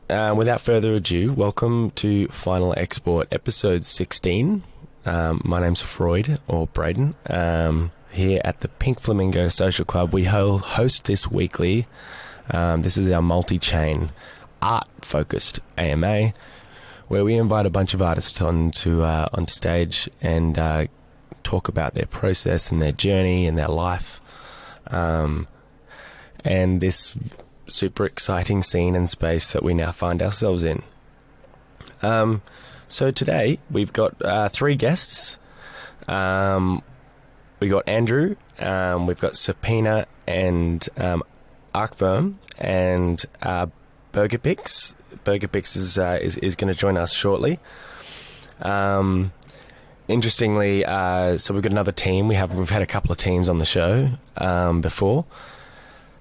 without further ado, welcome to Final Export, episode 16. My name's Freud, or Braden. Here at the Pink Flamingo Social Club, we host this weekly. This is our multi-chain, art-focused AMA, where we invite a bunch of artists on stage and talk about their process and their journey and their life. And this super exciting scene and space that we now find ourselves in. So today we've got three guests. We got Andrew, we've got Sapina and Arcverm, and Burgerpix. Burgerpix is going to join us shortly. Interestingly, so we've got another team. We've had a couple of teams on the show before.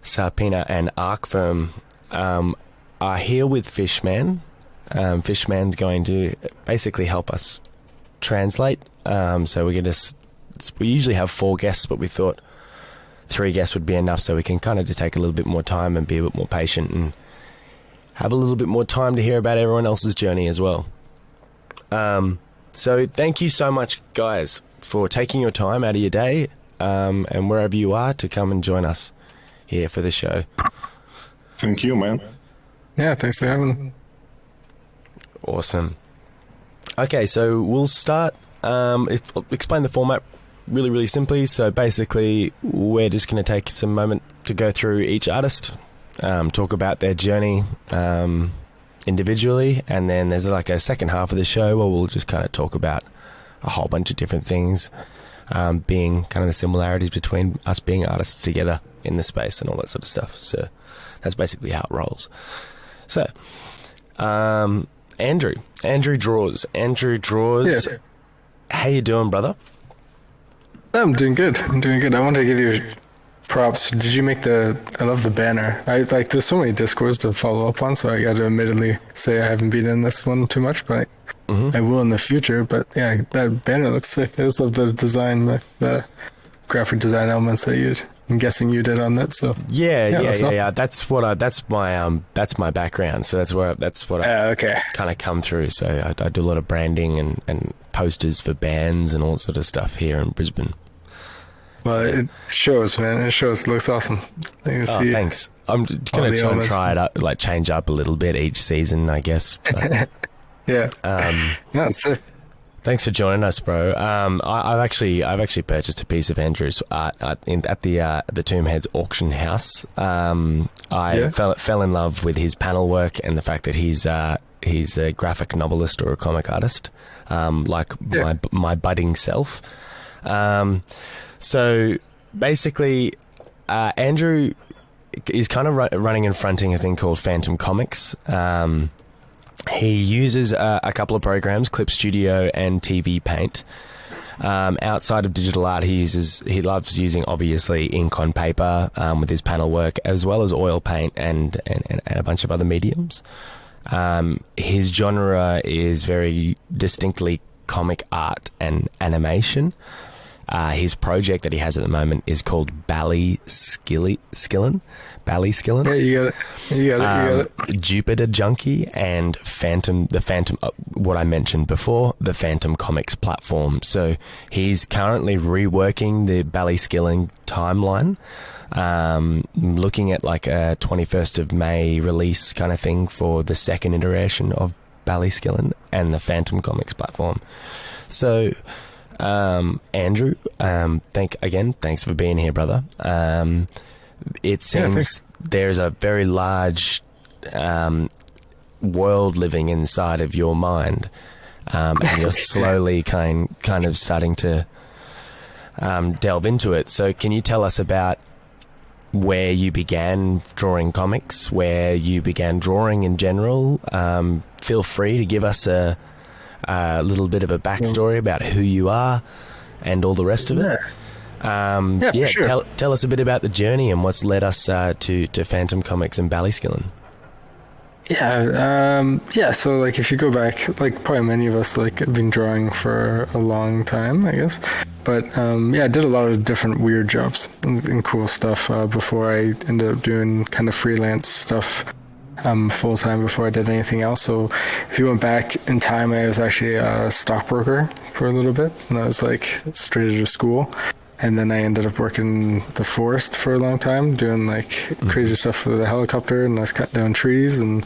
Sapina and Arcverm are here with Fishman. Fishman's going to basically help us translate. So we usually have 4 guests, but we thought 3 guests would be enough, so we can kind of just take a little bit more time and be a bit more patient and have a little bit more time to hear about everyone else's journey as well. So thank you so much, guys, for taking your time out of your day and wherever you are to come and join us here for the show. Thank you, man. Yeah, thanks for having me. Awesome. Okay, so we'll start. Explain the format really, really simply. So basically, we're just going to take some moment to go through each artist, talk about their journey individually, and then there's like a second half of the show where we'll just kind of talk about a whole bunch of different things, being kind of the similarities between us being artists together in the space and all that sort of stuff. So that's basically how it rolls. So, Andrew draws. Yeah. How you doing, brother? I'm doing good. I want to give you props. Did you make I love the banner. There's so many Discords to follow up on, so I got to admittedly say I haven't been in this one too much, but I will in the future. But yeah, that banner looks sick. I just love the design, the graphic design elements that I'm guessing you did on that. So yeah. That's my background. So that's what I kind of come through. So I do a lot of branding and posters for bands and all sort of stuff here in Brisbane. Well, it shows, man. It shows. It looks awesome. Thanks. I'm gonna try and try it up, like change up a little bit each season, I guess. But, yeah. That's sick. Thanks for joining us, bro. I've actually purchased a piece of Andrew's art at the Tomb Heads auction house. I fell in love with his panel work and the fact that he's a graphic novelist or a comic artist, my budding self. So basically, Andrew is kind of running and fronting a thing called Fantom Comics. He uses a couple of programs, Clip Studio and TV Paint. Outside of digital art, he loves using, obviously, ink on paper with his panel work, as well as oil paint and a bunch of other mediums. His genre is very distinctly comic art and animation. His project that he has at the moment is called Ballyskillin. Yeah, you got it. Jupiter Junkie and Fantom, what I mentioned before, the Fantom Comics platform. So he's currently reworking the Ballyskillin timeline, looking at like a 21st of May release kind of thing for the second iteration of Ballyskillin and the Fantom Comics platform. So, Andrew, thanks for being here, brother. It seems there's a very large world living inside of your mind, and you're slowly kind of starting to delve into it. So can you tell us about where you began drawing comics, where you began drawing in general? Feel free to give us a little bit of a backstory about who you are and all the rest of it. Sure. Tell us a bit about the journey and what's led us to Fantom Comics and Ballyskillin. So like if you go back, like probably many of us like have been drawing for a long time, I guess. But I did a lot of different weird jobs and cool stuff before I ended up doing kind of freelance stuff full time before I did anything else. So if you went back in time, I was actually a stockbroker for a little bit, and I was like straight out of school. And then I ended up working the forest for a long time, doing like crazy stuff with a helicopter, and I was cutting down trees and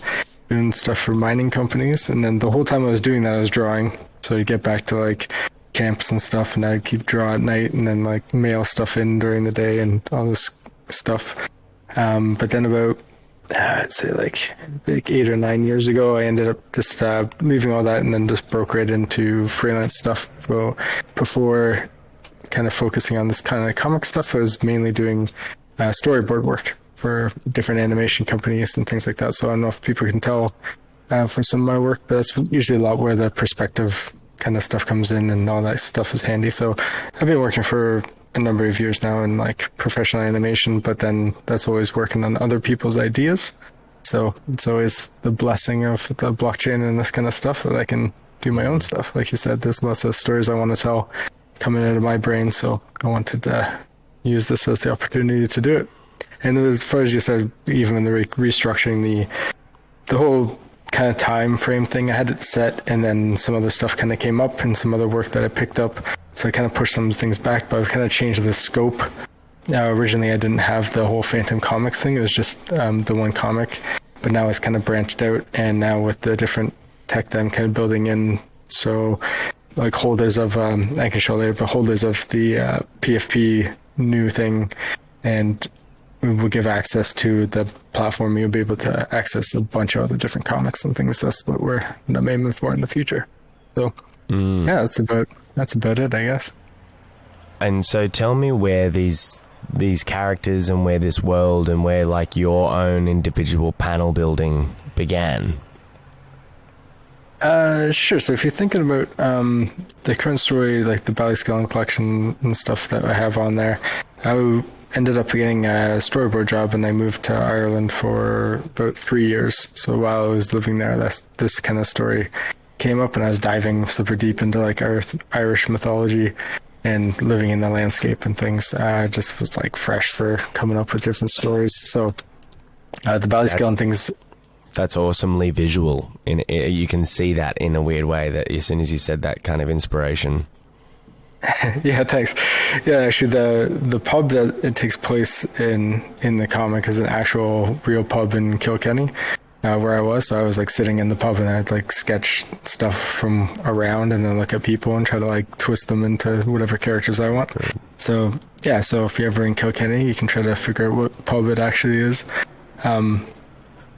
doing stuff for mining companies. And then the whole time I was doing that, I was drawing. So I'd get back to like camps and stuff, and I'd keep draw at night, and then like mail stuff in during the day and all this stuff. But then about I'd say like 8 or 9 years ago, I ended up just leaving all that and then just broke right into freelance stuff. So before kind of focusing on this kind of comic stuff, I was mainly doing storyboard work for different animation companies and things like that. So I don't know if people can tell from some of my work, but that's usually a lot where the perspective kind of stuff comes in and all that stuff is handy. So I've been working for a number of years now in like professional animation, but then that's always working on other people's ideas. So it's always the blessing of the blockchain and this kind of stuff that I can do my own stuff. Like you said, there's lots of stories I want to tell coming out of my brain, so I wanted to use this as the opportunity to do it. And as far as you said, even in the restructuring the whole kind of time frame thing, I had it set, and then some other stuff kind of came up and some other work that I picked up, so I kind of pushed some things back, but I've kind of changed the scope. Originally I didn't have the whole Fantom comics thing, it was just the one comic, but now it's kind of branched out, and now with the different tech that I'm kind of building in, so like holders of I can show later, but holders of the PFP new thing, and we will give access to the platform. You'll be able to access a bunch of other different comics and things. That's what I'm aiming for in the future. So yeah, that's about it, I guess. And so tell me where these characters and where this world and where like your own individual panel building began. Sure. So if you're thinking about the current story, like the Bally Skeleton collection and stuff that I have on there, I ended up getting a storyboard job, and I moved to Ireland for about 3 years. So while I was living there, this kind of story came up, and I was diving super deep into like Irish mythology and living in the landscape and things. Just was like fresh for coming up with different stories. So the Bally Skeleton things. That's awesomely visual. You can see that in a weird way, that as soon as you said that kind of inspiration. Yeah, thanks. Yeah, actually, the pub that it takes place in the comic is an actual real pub in Kilkenny, where I was. So I was like sitting in the pub, and I'd like sketch stuff from around, and then look at people and try to like twist them into whatever characters I want. Great. So yeah, so if you're ever in Kilkenny, you can try to figure out what pub it actually is.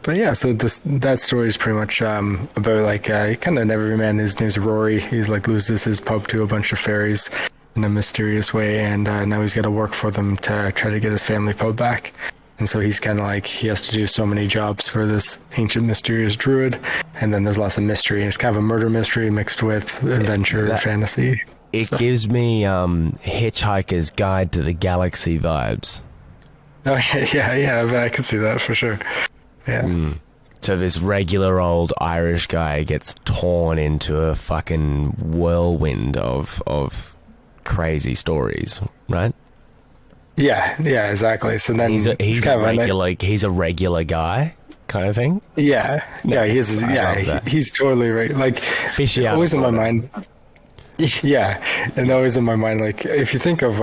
But yeah, so that story is pretty much about like kind of everyman. His name's Rory. He's like loses his pub to a bunch of fairies in a mysterious way, and now he's got to work for them to try to get his family pub back. And so he's kind of like, he has to do so many jobs for this ancient mysterious druid, and then there's lots of mystery. It's kind of a murder mystery mixed with adventure and fantasy. It gives me Hitchhiker's Guide to the Galaxy vibes. Oh yeah, I can see that for sure. Yeah. So this regular old Irish guy gets torn into a fucking whirlwind of crazy stories, right? Yeah, exactly. So then he's a regular guy kind of thing. Yeah, he's totally right. Like fishy out always in my mind. Yeah, and always in my mind, like if you think of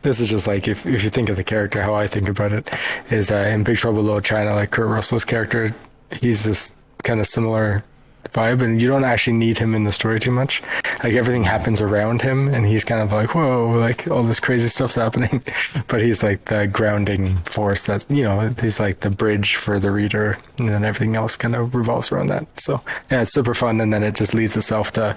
this is just like if you think of the character, how I think about it is in Big Trouble in Little China, like Kurt Russell's character, he's this kind of similar vibe, and you don't actually need him in the story too much. Like everything happens around him, and he's kind of like, whoa, like all this crazy stuff's happening, but he's like the grounding force that, you know, he's like the bridge for the reader, and then everything else kind of revolves around that. So yeah, it's super fun, and then it just leads itself to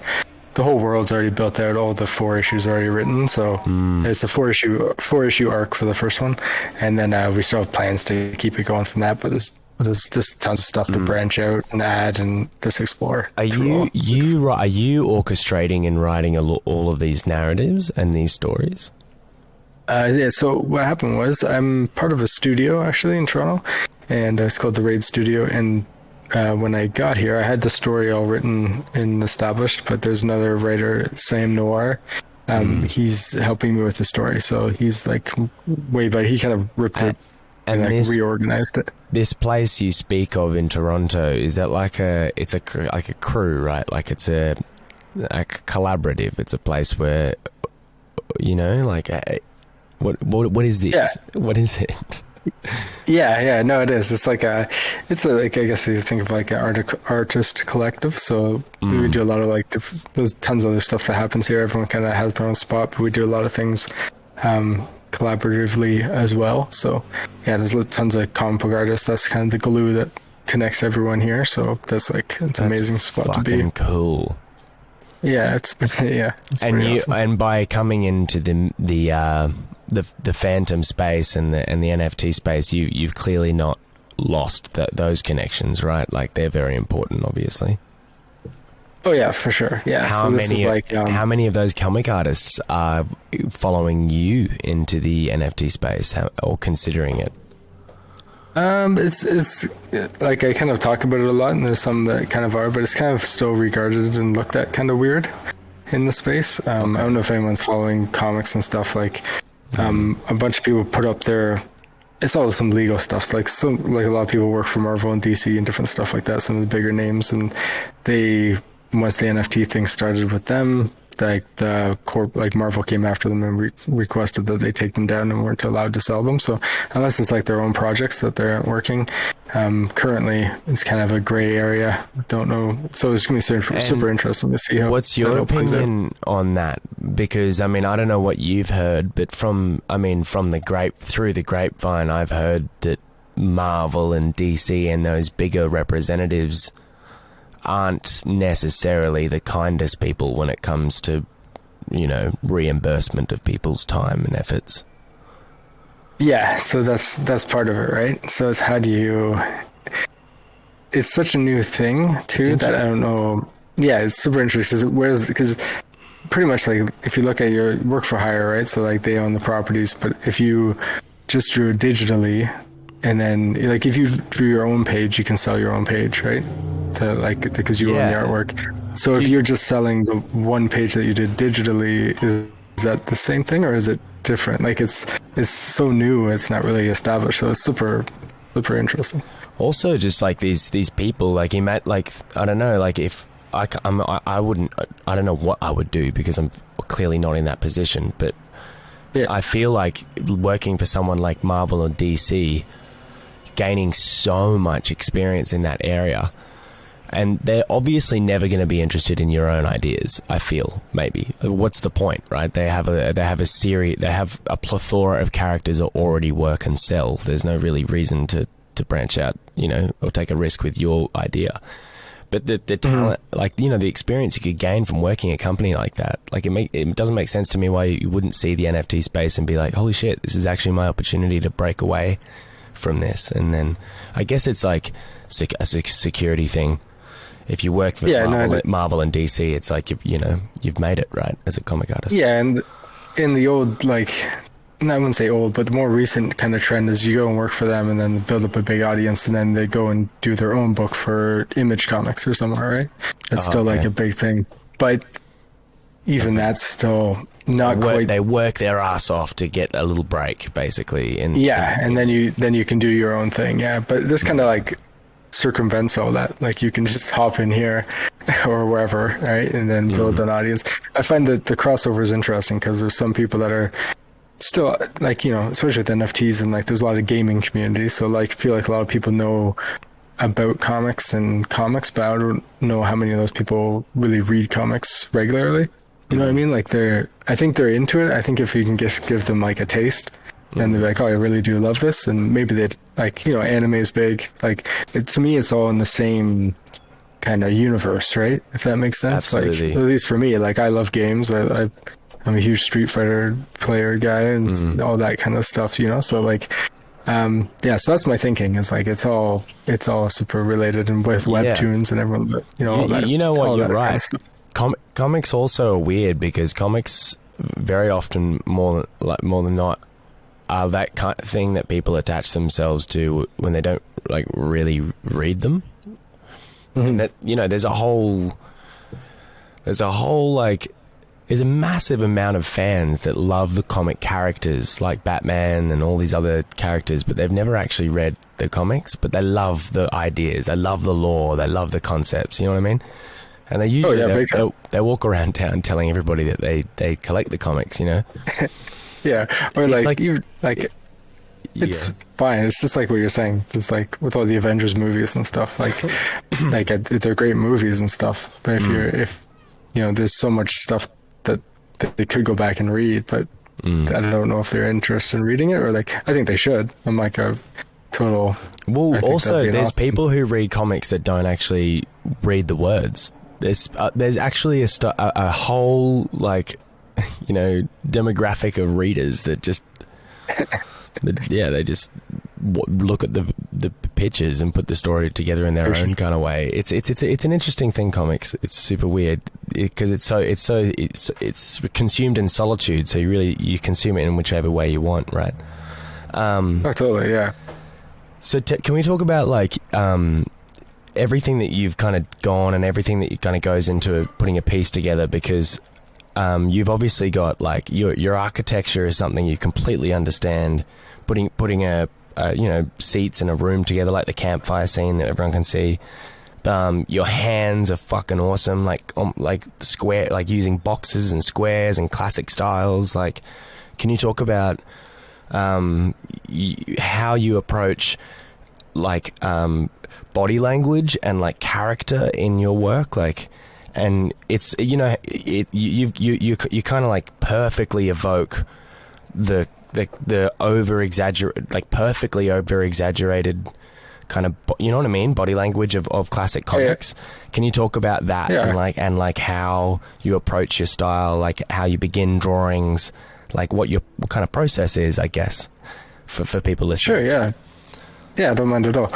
the whole world's already built out. All the 4 issues are already written, so it's a four issue arc for the first one, and then we still have plans to keep it going from that. But there's just tons of stuff to branch out and add and just explore. Are you orchestrating and writing all of these narratives and these stories? Yeah. So what happened was I'm part of a studio actually in Toronto, and it's called the Raid Studio, and when I got here, I had the story all written and established, but there's another writer, Sam Noir. He's helping me with the story, so he's like way better. He kind of ripped it. And like this reorganized it. this place you speak of in Toronto, is that like a crew, right? Like it's a collaborative. It's a place where, like what is this? Yeah. What is it? Yeah, no, it is. It's like I guess you think of like an artist collective. So we do a lot of like, there's tons of other stuff that happens here. Everyone kind of has their own spot, but we do a lot of things collaboratively as well. So yeah, there's tons of comic book artists. That's kind of the glue that connects everyone here. So it's an amazing spot to be. Fucking cool. Yeah, it's And awesome. and by coming into the Fantom space and the NFT space, you've clearly not lost those connections, right? Like they're very important, obviously. Oh yeah, for sure. Yeah. How many of those comic artists are following you into the NFT space, or considering it? It's like I kind of talk about it a lot, and there's some that kind of are, but it's kind of still regarded and looked at kind of weird in the space. I don't know if anyone's following comics and stuff. Like, a bunch of people put up it's all some legal stuff. Like a lot of people work for Marvel and DC and different stuff like that. Some of the bigger names, and once the NFT thing started with them, like Marvel came after them and requested that they take them down and weren't allowed to sell them. So unless it's like their own projects that they're working, currently it's kind of a gray area. Don't know. So it's going to be super interesting to see how. What's your opinion on that? Because I mean, I don't know what you've heard, but through the grapevine, I've heard that Marvel and DC and those bigger representatives aren't necessarily the kindest people when it comes to, reimbursement of people's time and efforts. Yeah, so that's part of it, right? So it's it's such a new thing too that I don't know. Yeah, it's super interesting because pretty much like if you look at your work for hire, right? So like they own the properties, but if you just drew digitally, and then like if you drew your own page, you can sell your own page, right? Because you own the artwork. So if you're just selling the one page that you did digitally, is that the same thing or is it different? Like it's so new, it's not really established. So it's super, super interesting. Also, just like these people, like you met, like I don't know, like if I don't know what I would do because I'm clearly not in that position, but yeah. I feel like working for someone like Marvel or DC, gaining so much experience in that area. And they're obviously never going to be interested in your own ideas. I feel maybe. What's the point, right? They have a plethora of characters that already work and sell. There's no really reason to branch out, or take a risk with your idea. But the talent, like the experience you could gain from working at a company like that, like it doesn't make sense to me why you wouldn't see the NFT space and be like, holy shit, this is actually my opportunity to break away from this. And then I guess it's like a security thing. If you work for Marvel and DC, it's like you've made it, right, as a comic artist. Yeah, and in the old, like, I wouldn't say old, but the more recent kind of trend is you go and work for them and then build up a big audience, and then they go and do their own book for Image Comics or somewhere, right? It's still like a big thing, but even that's still not quite. They work their ass off to get a little break, basically. And then you can do your own thing. Yeah, but this kind of like circumvents all that. Like you can just hop in here or wherever, right, and then build an audience. I find that the crossover is interesting because there's some people that are still like, especially with NFTs, and like there's a lot of gaming communities, so like I feel like a lot of people know about comics, but I don't know how many of those people really read comics regularly. You know what I mean? Like I think they're into it. I think if you can just give them like a taste, and they're like, oh, I really do love this, and maybe they'd like, anime is big. Like to me, it's all in the same kind of universe, right? If that makes sense. Absolutely. Like at least for me, like I love games. I'm a huge Street Fighter player guy and all that kind of stuff, So like, so that's my thinking. Is like it's all super related, and with webtoons and everyone, all that. You know what? You're right. Kind of comics also are weird because comics very often more than not are that kind of thing that people attach themselves to when they don't like really read them. That there's a whole like there's a massive amount of fans that love the comic characters like Batman and all these other characters, but they've never actually read the comics, but they love the ideas, they love the lore, they love the concepts, you know what I mean? And they usually they walk around town telling everybody that they collect the comics, you know? Yeah, or it's fine. It's just like what you're saying. It's like with all the Avengers movies and stuff. Like, they're great movies and stuff. But if there's so much stuff that they could go back and read, but I don't know if they're interested in reading it, or like I think they should. I'm like a total. Well, also there's people who read comics that don't actually read the words. There's actually a whole like demographic of readers that just. They just look at the pictures and put the story together in their own kind of way. It's an interesting thing, comics. It's super weird because it's consumed in solitude. So you consume it in whichever way you want, right? Totally, yeah. So can we talk about like everything that you've kind of gone and everything that kind of goes into putting a piece together, because you've obviously got like your architecture is something you completely understand. Putting a seats in a room together, like the campfire scene that everyone can see. Your hands are fucking awesome, like square, like using boxes and squares and classic styles. Like, can you talk about how you approach like body language and like character in your work, like? And it's you kind of like perfectly evoke the perfectly over exaggerated kind of, you know what I mean, body language of classic comics. Yeah. Can you talk about that and like how you approach your style, like how you begin drawings, like what kind of process is, I guess, for people listening? Sure, yeah, I don't mind at all.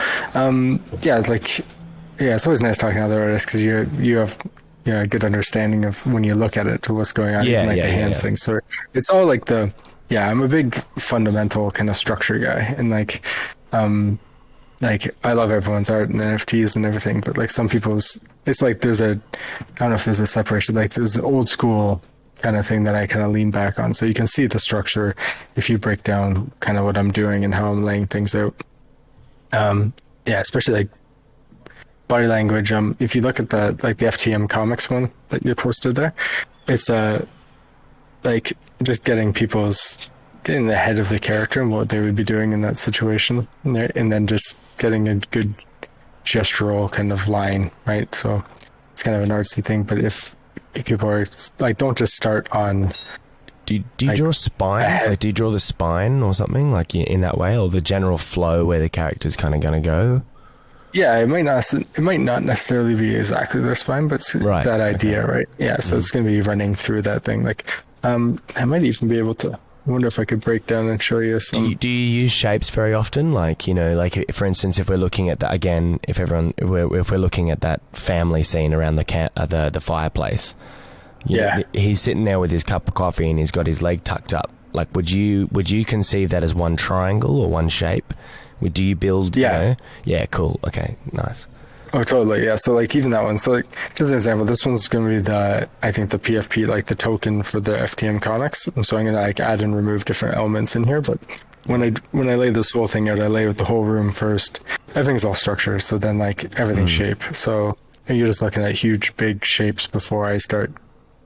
It's always nice talking to other artists because you have a good understanding of when you look at it to what's going on, the hands thing. So it's all like I'm a big fundamental kind of structure guy, and like I love everyone's art and NFTs and everything, but like some people's, it's like I don't know if there's a separation, like there's an old school kind of thing that I kind of lean back on. So you can see the structure if you break down kind of what I'm doing and how I'm laying things out. Especially like body language. If you look at the FTM comics one that you posted there, it's like just getting the head of the character and what they would be doing in that situation, and then just getting a good gestural kind of line, right? So it's kind of an artsy thing, but if people are like, don't just start on. Do you draw spines? Like, do you draw the spine or something like in that way, or the general flow where the character's kind of going to go? Yeah, it might not necessarily be exactly their spine, but that idea, right? Yeah, so it's going to be running through that thing. Like, I might even be able to. I wonder if I could break down and show you some. Do you use shapes very often? Like, like for instance, if we're looking at that again, if we're looking at that family scene around the fireplace, he's sitting there with his cup of coffee and he's got his leg tucked up. Like, would you conceive that as one triangle or one shape? Do you build? Yeah, cool. Okay, nice. Oh, totally. Yeah. So like even that one. So like just an example, this one's going to be I think the PFP, like the token for the FTM comics. And so I'm going to like add and remove different elements in here. But when I lay this whole thing out, I lay out the whole room first. Everything's all structure. So then like everything's shape. So you're just looking at huge, big shapes before I start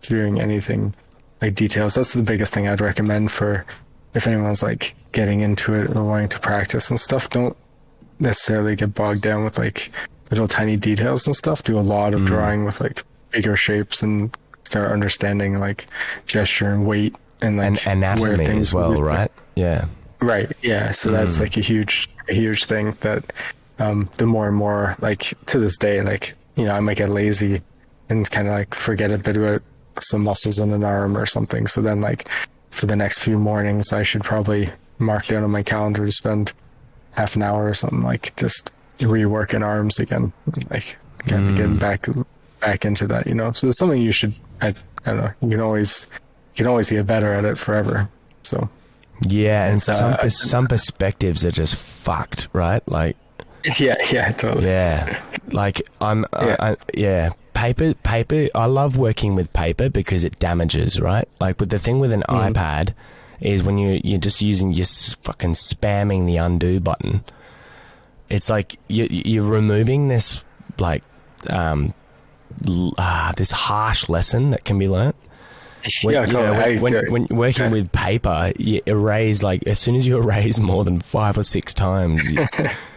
doing anything like details. That's the biggest thing I'd recommend for if anyone's like getting into it or wanting to practice and stuff. Don't necessarily get bogged down with like little tiny details and stuff. Do a lot of drawing with like bigger shapes and start understanding like gesture and weight and like and anatomy where things as well, right? Yeah. Right. Yeah. So that's like a huge thing that the more and more, like to this day, like, I might get lazy and kind of like forget a bit about some muscles in an arm or something. So then like for the next few mornings, I should probably mark down on my calendar to spend half an hour or something, like just reworking arms again, like kind of getting back into that, So it's something you should. I don't know. You can always get better at it forever. So yeah, and some perspectives are just fucked, right? Like yeah, totally. Yeah, like paper. I love working with paper because it damages, right? Like with the thing with an iPad is when you're just fucking spamming the undo button. It's like you're removing this like this harsh lesson that can when working with paper, you erase, like as soon as you erase more than 5 or 6 times,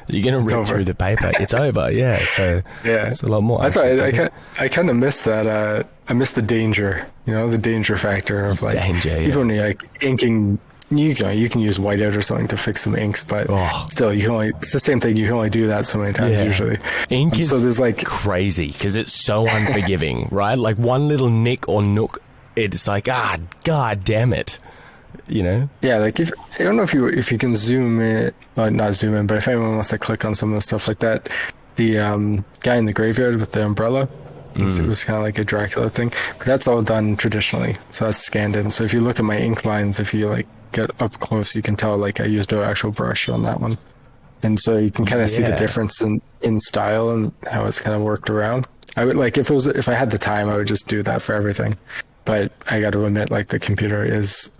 you're gonna rip through the paper. It's over. Yeah. So it's a lot more. That's why I kind of miss that. I miss the danger. The danger factor of like even when you're like inking. You can use whiteout or something to fix some inks, but still, it's the same thing. You can only do that so many times usually. Ink is so there's like crazy because it's so unforgiving, right? Like one little nick or nook, it's like god damn it, Yeah, like I don't know if you can zoom in, not zoom in, but if anyone wants to click on some of the stuff like that, the guy in the graveyard with the umbrella. It was kind of like a Dracula thing, but that's all done traditionally. So that's scanned in. So if you look at my ink lines, if you like get up close, you can tell like I used an actual brush on that one, and so you can kind of see the difference in style and how it's kind of worked around. I would like if I had the time, I would just do that for everything. But I got to admit, like the computer is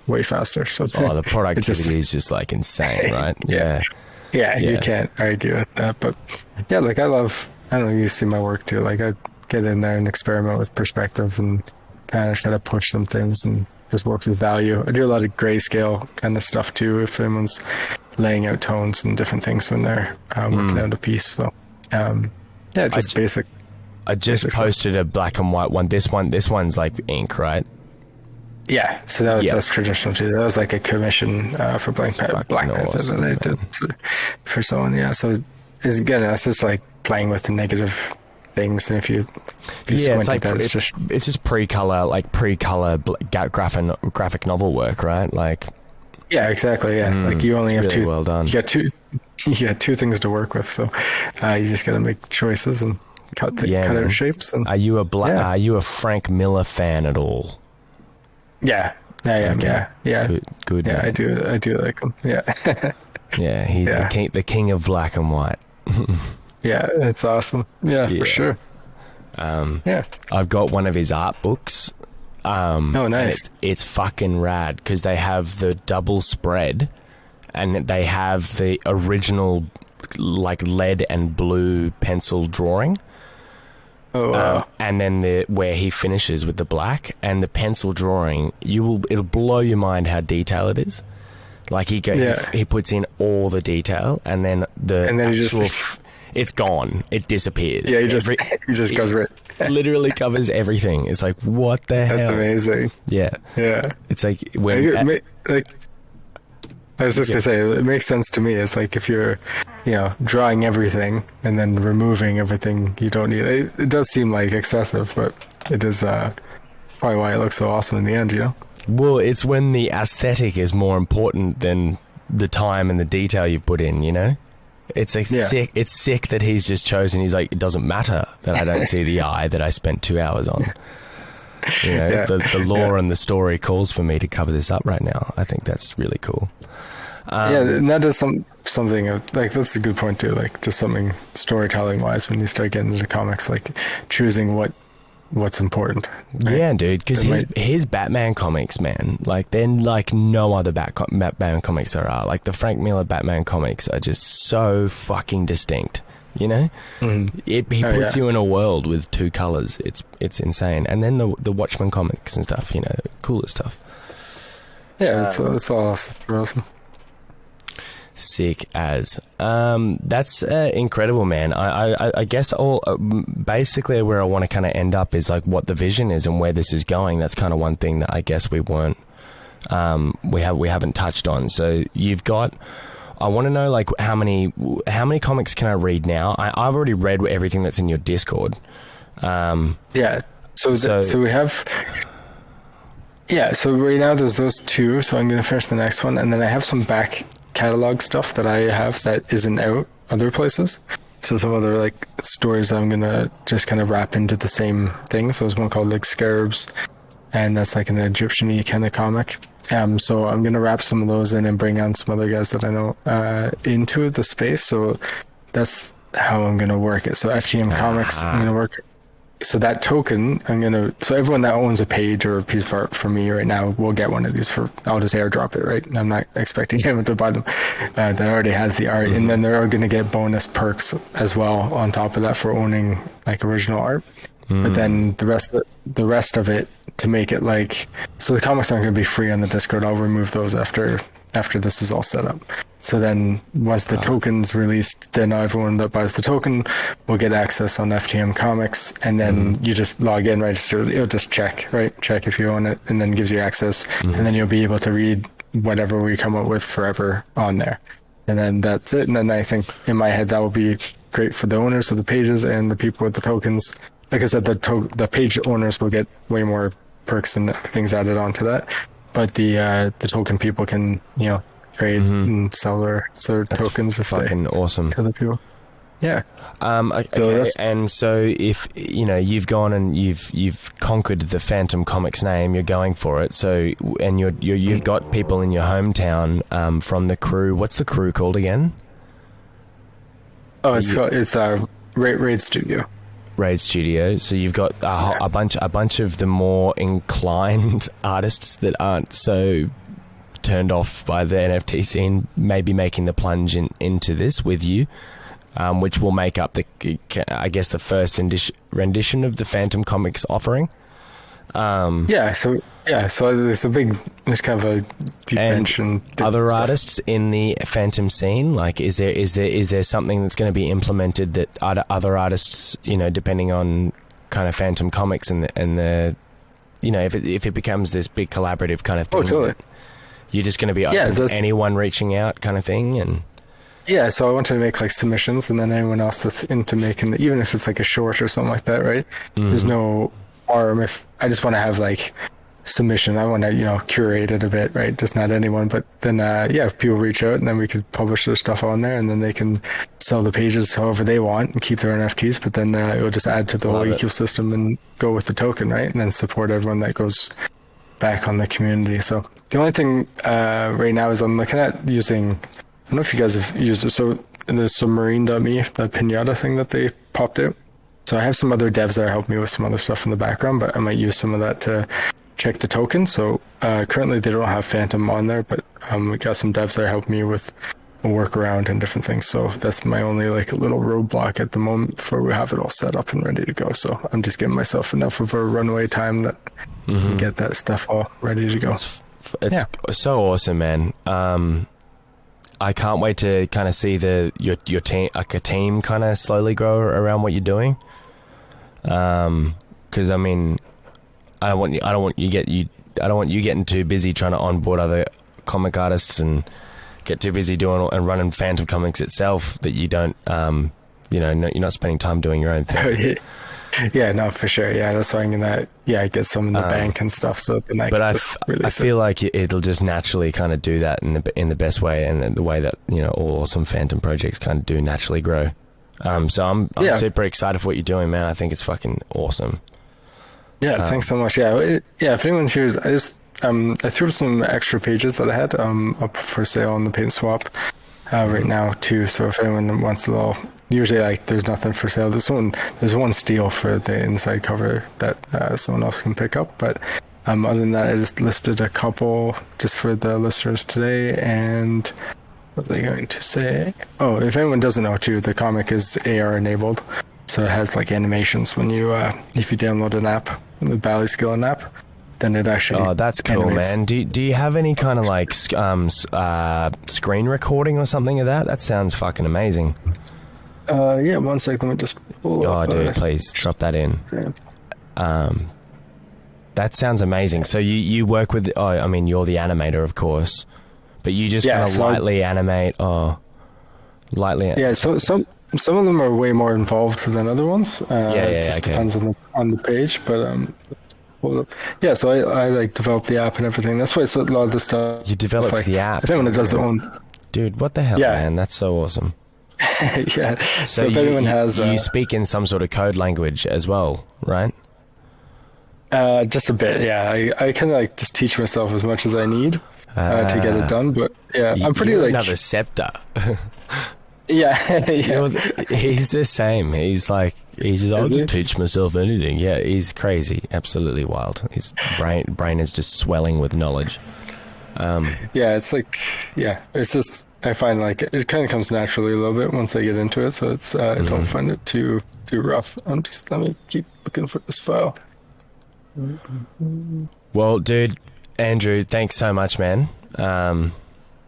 way faster. So the productivity is just like insane, right? Yeah, you can't argue with that. But yeah, like I don't know, you see my work too. Like I get in there and experiment with perspective and kind of try to push some things and just work with value. I do a lot of grayscale kind of stuff too if anyone's laying out tones and different things when they're working out a piece. So just basic. I just posted a black and white one. This one's like ink, right? Yeah, so that's traditional too. That was like a commission for black pens that I did for someone. Yeah, so it's just like playing with the negative things, and if you it's like it's just pre-color graphic novel work, right? Like exactly. Like you only have really two. Well done. You got two things to work with, so you just got to make choices and cut out shapes. And are you a Frank Miller fan at all? Yeah, I am. Okay. Yeah. Good. Yeah, I do like him. Yeah. Yeah, he's the king of black and white. Yeah, it's awesome. Yeah, for sure. I've got one of his art books. Oh, nice. It's fucking rad because they have the double spread and they have the original like lead and blue pencil drawing. Oh, wow. And then where he finishes with the black and the pencil drawing, it'll blow your mind how detailed it is. Like he puts in all the detail and then it's gone. It disappears. Yeah, he just goes right. Literally covers everything. It's like, what the hell? That's amazing. Yeah. Yeah. It's like I was just gonna say, it makes sense to me. It's like if you're, drawing everything and then removing everything you don't need. It does seem like excessive, but it is probably why it looks so awesome in the end. Well, it's when the aesthetic is more important than the time and the detail you've put in. It's like sick. It's sick that he's just chosen. He's like, it doesn't matter that I don't see the eye that I spent 2 hours on. The lore and the story calls for me to cover this up right now. I think that's really cool. And that is something like that's a good point too. Like just something storytelling wise, when you start getting into comics, like choosing what's important. Right? Yeah, dude. Because his Batman comics, man, like they're like no other Batman comics there are. Like the Frank Miller Batman comics are just so fucking distinct. Mm-hmm. He puts you in a world with 2 colors. It's insane. And then the Watchmen comics and stuff, cooler stuff. Yeah, it's all super awesome. Sick as. That's incredible, man. I guess basically where I want to kind of end up is like what the vision is and where this is going. That's kind of one thing that I guess we haven't touched on. So you've got. I want to know like how many comics can I read now? I've already read everything that's in your Discord. So we have. Yeah, so right now there's those 2. So I'm going to finish the next one, and then I have some back catalog stuff that I have that isn't out other places. So some other like stories that I'm going to just kind of wrap into the same thing. So there's one called like Scarabs, and that's like an Egyptian-y kind of comic. So I'm going to wrap some of those in and bring on some other guys that I know into the space. So that's how I'm going to work it. So FTM Comics, I'm going to work so that token, so everyone that owns a page or a piece of art for me right now will get one of these I'll just airdrop it, right? I'm not expecting anyone to buy them that already has the art. And then they're going to get bonus perks as well on top of that for owning like original art. But then the rest of it, to make it like, so the comics aren't going to be free on the Discord. I'll remove those after this is all set up. So then once the token's released, then everyone that buys the token will get access on FTM Comics, and then you just log in, register, it'll just check if you own it, and then gives you access, and then you'll be able to read whatever we come up with forever on there. And then that's it. And then I think in my head that will be great for the owners of the pages and the people with the tokens. Like I said, the page owners will get way more perks and things added onto that, but the token people can, trade and sell their tokens if fucking they awesome to other people. Yeah. Okay. And so if you've gone and you've conquered the Fantom Comics name, you're going for it. So and you've got people in your hometown from the crew. What's the crew called again? Oh, it's Raid Studio. Raid Studio. So you've got a bunch of the more inclined artists that aren't so turned off by the NFT scene, maybe making the plunge into this with you, which will make up the first rendition of the Fantom Comics offering. So there's kind of a deep bench and other stuff. artists in the Fantom scene. Like, is there something that's going to be implemented that other artists, depending on kind of Fantom Comics and the if it becomes this big collaborative kind of thing. Oh, totally. You're just going to be open to anyone reaching out, kind of thing, and. Yeah, so I wanted to make like submissions, and then anyone else that's into making, even if it's like a short or something like that, right? There's no harm if I just want to have like submission. I want to, curate it a bit, right? Just not anyone, but then, if people reach out, and then we could publish their stuff on there, and then they can sell the pages however they want and keep their NFTs, but then it will just add to the whole ecosystem and go with the token, right? And then support everyone that goes back on the community. So the only thing right now is I'm looking at using, I don't know if you guys have used it. So in the submarine.me, the pinata thing that they popped out. So I have some other devs that are helping me with some other stuff in the background, but I might use some of that to check the token. So currently they don't have Fantom on there, but we got some devs that are helping me with a workaround and different things. So that's my only like little roadblock at the moment before we have it all set up and ready to go. So I'm just giving myself enough of a runway time that I can get that stuff all ready to go. It's so awesome, man. I can't wait to kind of see your team, like a team, kind of slowly grow around what you're doing. Because I mean, I don't want you getting too busy trying to onboard other comic artists and get too busy doing and running Fantom Comics itself that you don't, you're not spending time doing your own thing. Yeah, no, for sure. Yeah, that's why I'm gonna get some in the bank and stuff. So then I feel like it'll just naturally kind of do that in the best way, and the way that all awesome Fantom projects kind of do naturally grow. So I'm super excited for what you're doing, man. I think it's fucking awesome. Yeah, thanks so much. Yeah, if anyone's here, I threw some extra pages that I had up for sale on the Paint Swap right now too. So if anyone wants a little. Usually, like, there's nothing for sale. There's one steal for the inside cover that someone else can pick up. But other than that, I just listed a couple just for the listeners today. And what was I going to say? Oh, if anyone doesn't know too, the comic is AR enabled, so it has like animations when you if you download an app, the Bally Skill app. Then it actually. Oh, that's cool, animates. Man. Do you have any kind of like screen recording or something of that? That sounds fucking amazing. Yeah, 1 second. Let me just pull up. Dude, please drop that in. That sounds amazing. So you work with, I mean, you're the animator, of course, but you just kind of lightly animate, lightly. Yeah, so some of them are way more involved than other ones. It just depends on the page, but yeah. So I like develop the app and everything. That's why a lot of the stuff. You develop the app. If anyone does their own. Dude, what the hell, man? That's so awesome. Yeah. So if anyone has, you speak in some sort of code language as well, right? Just a bit, yeah. I kind of like just teach myself as much as I need to get it done. But yeah, I'm pretty like another scepter. Yeah, yeah. He's the same. He's like, I'll Is he? just teach myself anything. Yeah, he's crazy, absolutely wild. His brain is just swelling with knowledge. Yeah, it's like, yeah, it's just, I find like it kind of comes naturally a little bit once I get into it. So it's, I don't find it too rough. Let me keep looking for this file. Well, dude, Andrew, thanks so much, man.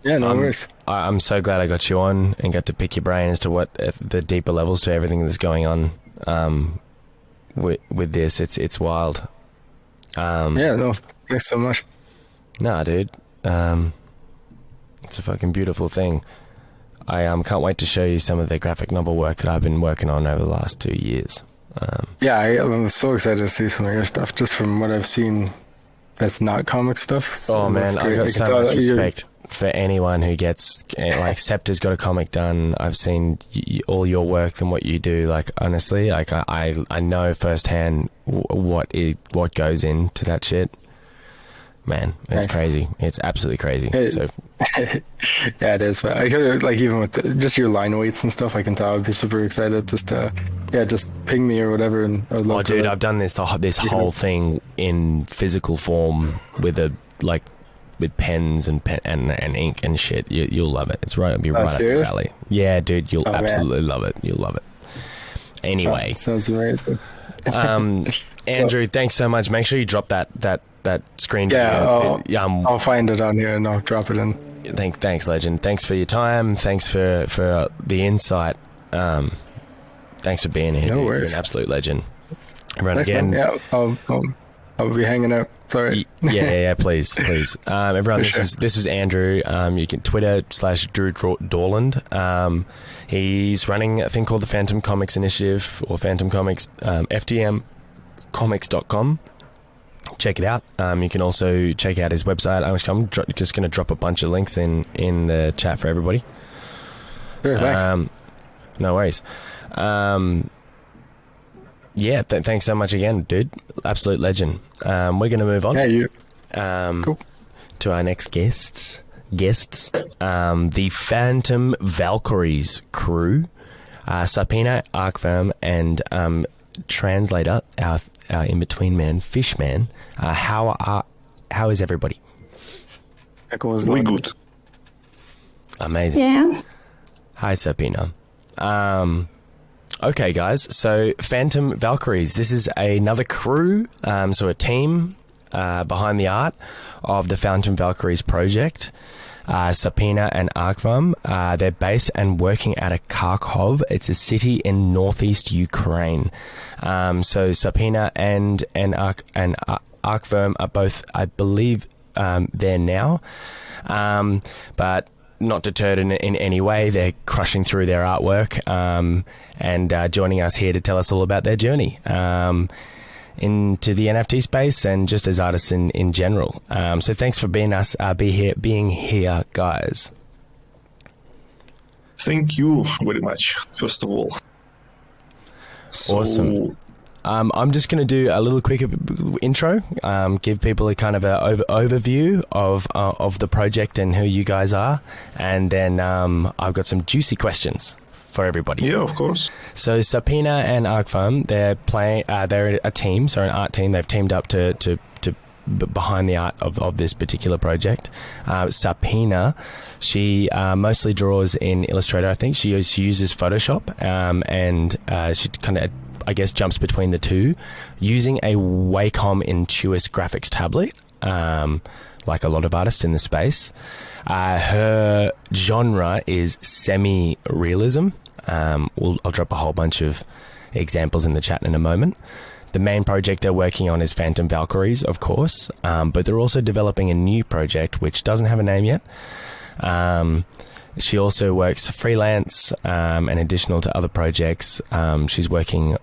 Yeah, no worries. I'm so glad I got you on and got to pick your brain as to what the deeper levels to everything that's going on with this. It's wild. Yeah, no, thanks so much. Nah, dude. It's a fucking beautiful thing. I can't wait to show you some of the graphic novel work that I've been working on over the last 2 years. Yeah, I'm so excited to see some of your stuff, just from what I've seen that's not comic stuff. So Oh man, that's I've great. got I can so tell much that you're- respect for anyone who gets like Scepter's got a comic done. I've seen all your work and what you do. Like honestly, like I know firsthand what goes into that shit. Man, it's Thanks. crazy. It's absolutely crazy. Hey, So yeah, it is. But I could like even with just your line weights and stuff, I can tell I'd be super excited. Just just ping me or whatever, and I'd love to. dude, I've done this whole thing in physical form with with pens and ink and shit. You'll love it. It's right. It'll be right up your serious? alley. Yeah, dude, you'll Oh, man. absolutely love it. You'll love it. Anyway, Sounds amazing. Andrew, thanks so much. Make sure you drop that screen. Yeah, video. I'll find it on here and I'll drop it in. Thanks, legend. Thanks for your time. Thanks for the insight. Thanks for being here. No dude. worries. You're an absolute legend. Run Thanks, again. man. Yeah, I'll be hanging out. Sorry. Yeah, please. Everyone, For this was Andrew. You can Twitter /Drew Dorland. He's running a thing called the Fantom Comics Initiative or Fantom Comics, ftmcomics.com. Check it out. You can also check out his website. I'm just going to drop a bunch of links in the chat for everybody. Sure, thanks. No worries. Yeah, thanks so much again, dude. Absolute legend. We're going to move on. Yeah, you. Cool. To our next guests. The Fantom Valkyries crew, Sapina, Arkvam, and translator, our in-between man, Fishman. How is everybody? We good. Amazing. Yeah. Hi, Sapina. Okay, guys. So, Fantom Valkyries. This is another crew, so a team behind the art of the Fantom Valkyries project. Sapina and Arkvam. They're based and working out of Kharkov. It's a city in northeast Ukraine. So Sapina and Arkvam are both, I believe, there now, but not deterred in any way. They're crushing through their artwork and joining us here to tell us all about their journey into the NFT space and just as artists in general. So thanks for being here, guys. Thank you very much, first of all. So, Awesome. I'm just going to do a little quick intro, give people a kind of an overview of the project and who you guys are, and then I've got some juicy questions for everybody. Yeah, of course. So Sapina and Arkvam, they're a team, so an art team. They've teamed up to behind the art of this particular project. Sapina, she mostly draws in Illustrator. I think she uses Photoshop, and she kind of, I guess, jumps between the two, using a Wacom Intuos graphics tablet, like a lot of artists in the space. Her genre is semi-realism. I'll drop a whole bunch of examples in the chat in a moment. The main project they're working on is Fantom Valkyries, of course, but they're also developing a new project which doesn't have a name yet. She also works freelance and additional to other projects. She's working,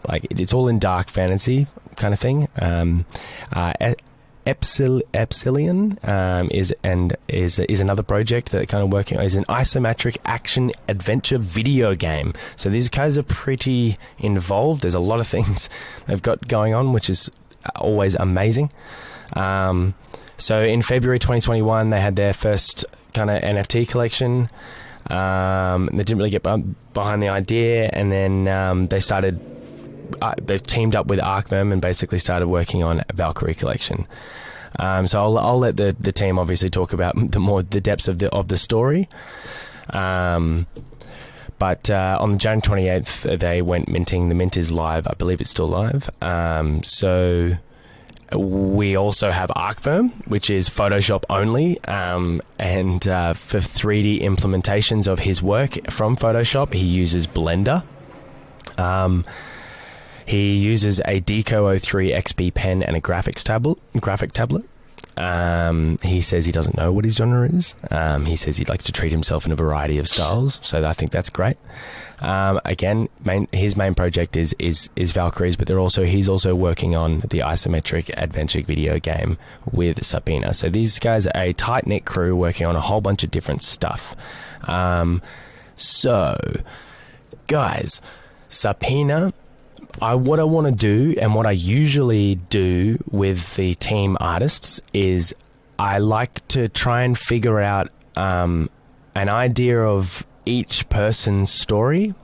like, it's all in dark fantasy kind of thing. Epsilon is another project that kind of working on, is an isometric action adventure video game. So these guys are pretty involved. There's a lot of things they've got going on, which is always amazing. So in February 2021, they had their first kind of NFT collection. They didn't really get behind the idea, and then they've teamed up with Arcverm and basically started working on a Valkyrie collection. So I'll let the team obviously talk about the depths of the story. But on January 28th, they went minting. The mint is live. I believe it's still live. So we also have Arcverm, which is Photoshop only. And for 3D implementations of his work from Photoshop, he uses Blender. He uses a Deco 03 XP pen and a graphic tablet. He says he doesn't know what his genre is. He says he likes to treat himself in a variety of styles, so I think that's great. Again, his main project is Valkyries, but he's also working on the isometric adventure video game with Sapina. So these guys are a tight-knit crew working on a whole bunch of different stuff. So, guys, Sapina... what I want to do, and what I usually do with the team artists, is I like to try and figure out an idea of each person's story,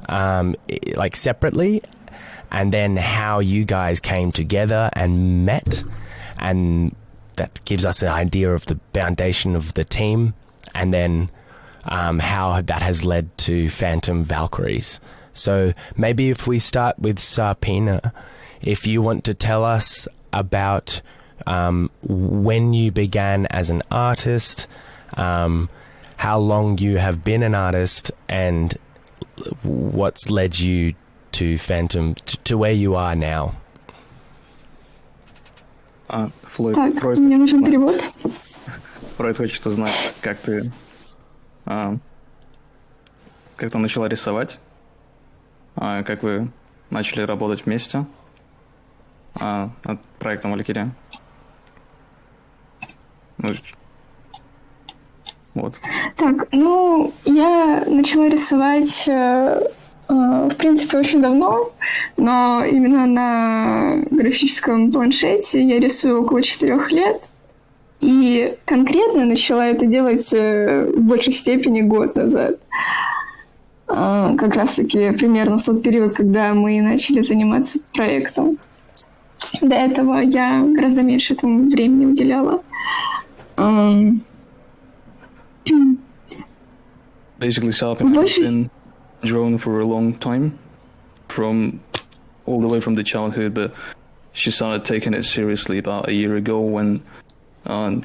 like separately, and then how you guys came together and met, and that gives us an idea of the foundation of the team, and then how that has led to Fantom Valkyries. So maybe if we start with Sapina, if you want to tell us about when you began as an artist, how long you have been an artist, and what's led you to Fantom, to where you are now. Флойд, Так, мне нужен перевод. Фройд хочет узнать, как ты начала рисовать, как вы начали работать вместе над проектом Валькирия. Вот. Так, я начала рисовать, в принципе, очень давно, но именно на графическом планшете я рисую около 4 лет, и конкретно начала это делать в большей степени год назад. Как раз-таки примерно в тот период, когда мы начали заниматься проектом. До этого я гораздо меньше этому времени уделяла. Basically, Sapina has been drawn for a long time, all the way from the childhood, but she started taking it seriously about a year ago when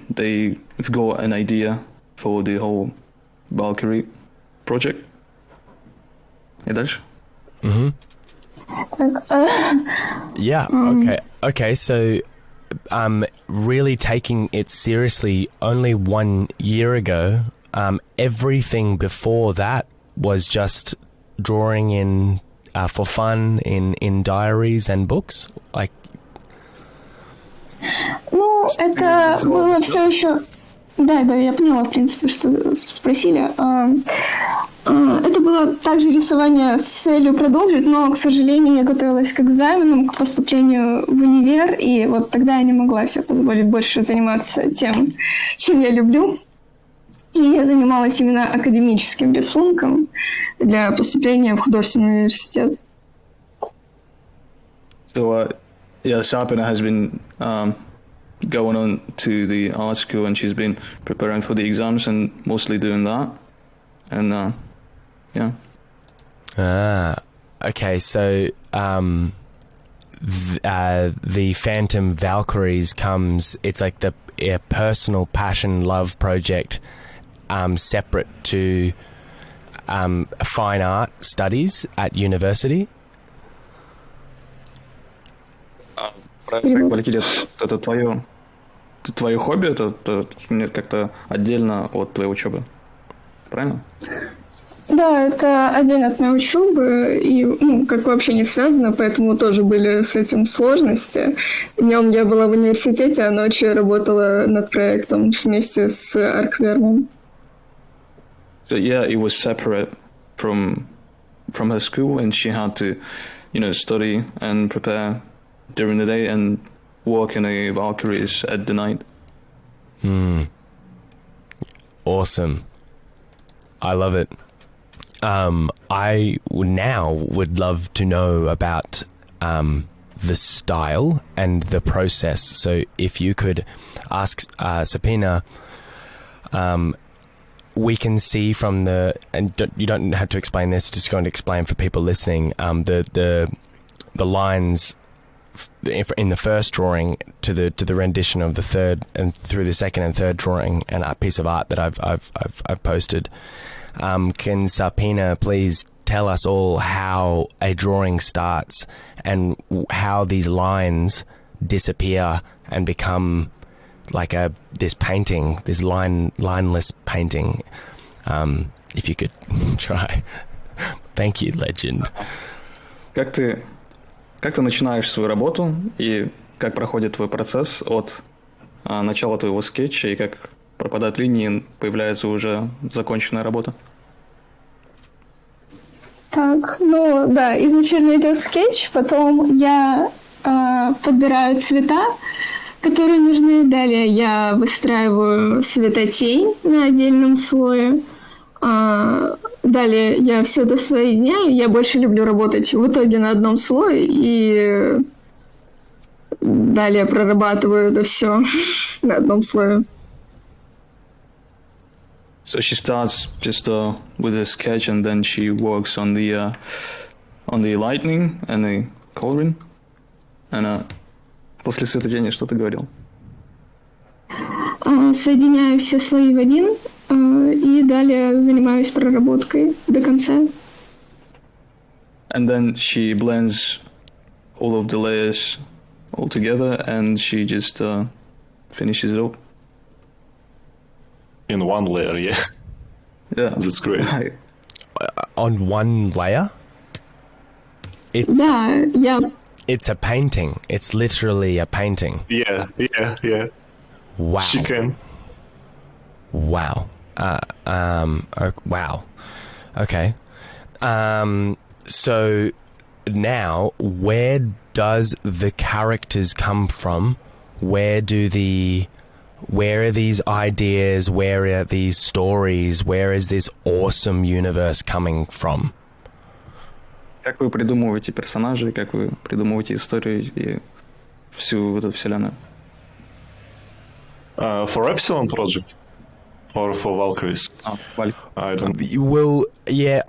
they've got an idea for the whole Valkyrie project. И дальше? Yeah, okay, so really taking it seriously only 1 year ago. Everything before that was just drawing in for fun in diaries and books, like. Это было все еще... Да, я поняла, в принципе, что спросили. Это было также рисование с целью продолжить, но, к сожалению, я готовилась к экзаменам, к поступлению в универ, и вот тогда я не могла себе позволить больше заниматься тем, чем я люблю. И я занималась именно академическим рисунком для поступления в художественный университет. So, Sapina has been going on to the art school, and she's been preparing for the exams and mostly doing that. And, Okay, so the Fantom Valkyries it's like a personal passion, love project separate to fine art studies at university. Валькирия, это твое хобби, это как-то отдельно от твоей учебы, правильно? Да, это отдельно от моей учебы, и как вообще не связано, поэтому тоже были с этим сложности. Днем я была в университете, а ночью работала над проектом вместе с Арквермом. So yeah, it was separate from her school, and she had to, study and prepare during the day and work in the Valkyries at the night. Awesome. I love it. Now would love to know about the style and the process. So if you could ask Sapina, we can see from you don't have to explain this, just going to explain for people listening, the lines in the first drawing to the rendition of the third, and through the second and third drawing and a piece of art that I've posted. Can Sapina please tell us all how a drawing starts and how these lines disappear and become like this painting, this lineless painting? If you could try. Thank you, legend. Как ты начинаешь свою работу и как проходит твой процесс от начала твоего скетча и как пропадают линии, появляется уже законченная работа? Так, ну да, изначально идет скетч, потом я подбираю цвета, которые нужны. Далее я выстраиваю светотень на отдельном слое. Далее я все это соединяю. Я больше люблю работать в итоге на одном слое и далее прорабатываю это все на одном слое. So she starts just with a sketch, and then she works on the lightning and the coloring. And после светотени что ты говорил? Соединяю все слои в один и далее занимаюсь проработкой до конца. And then she blends all of the layers all together, and she just finishes it up. In one layer, yeah. Yeah, That's great. On one layer? It's a painting. It's literally a painting. Yeah. Wow. She can. Wow. Wow. Okay. So now, where does the characters come from? Where are these ideas? Where are these stories? Where is this awesome universe coming from? Как вы придумываете персонажей, как вы придумываете историю и всю эту вселенную? For Epsilon project or for Valkyries? I don't. Well, yeah,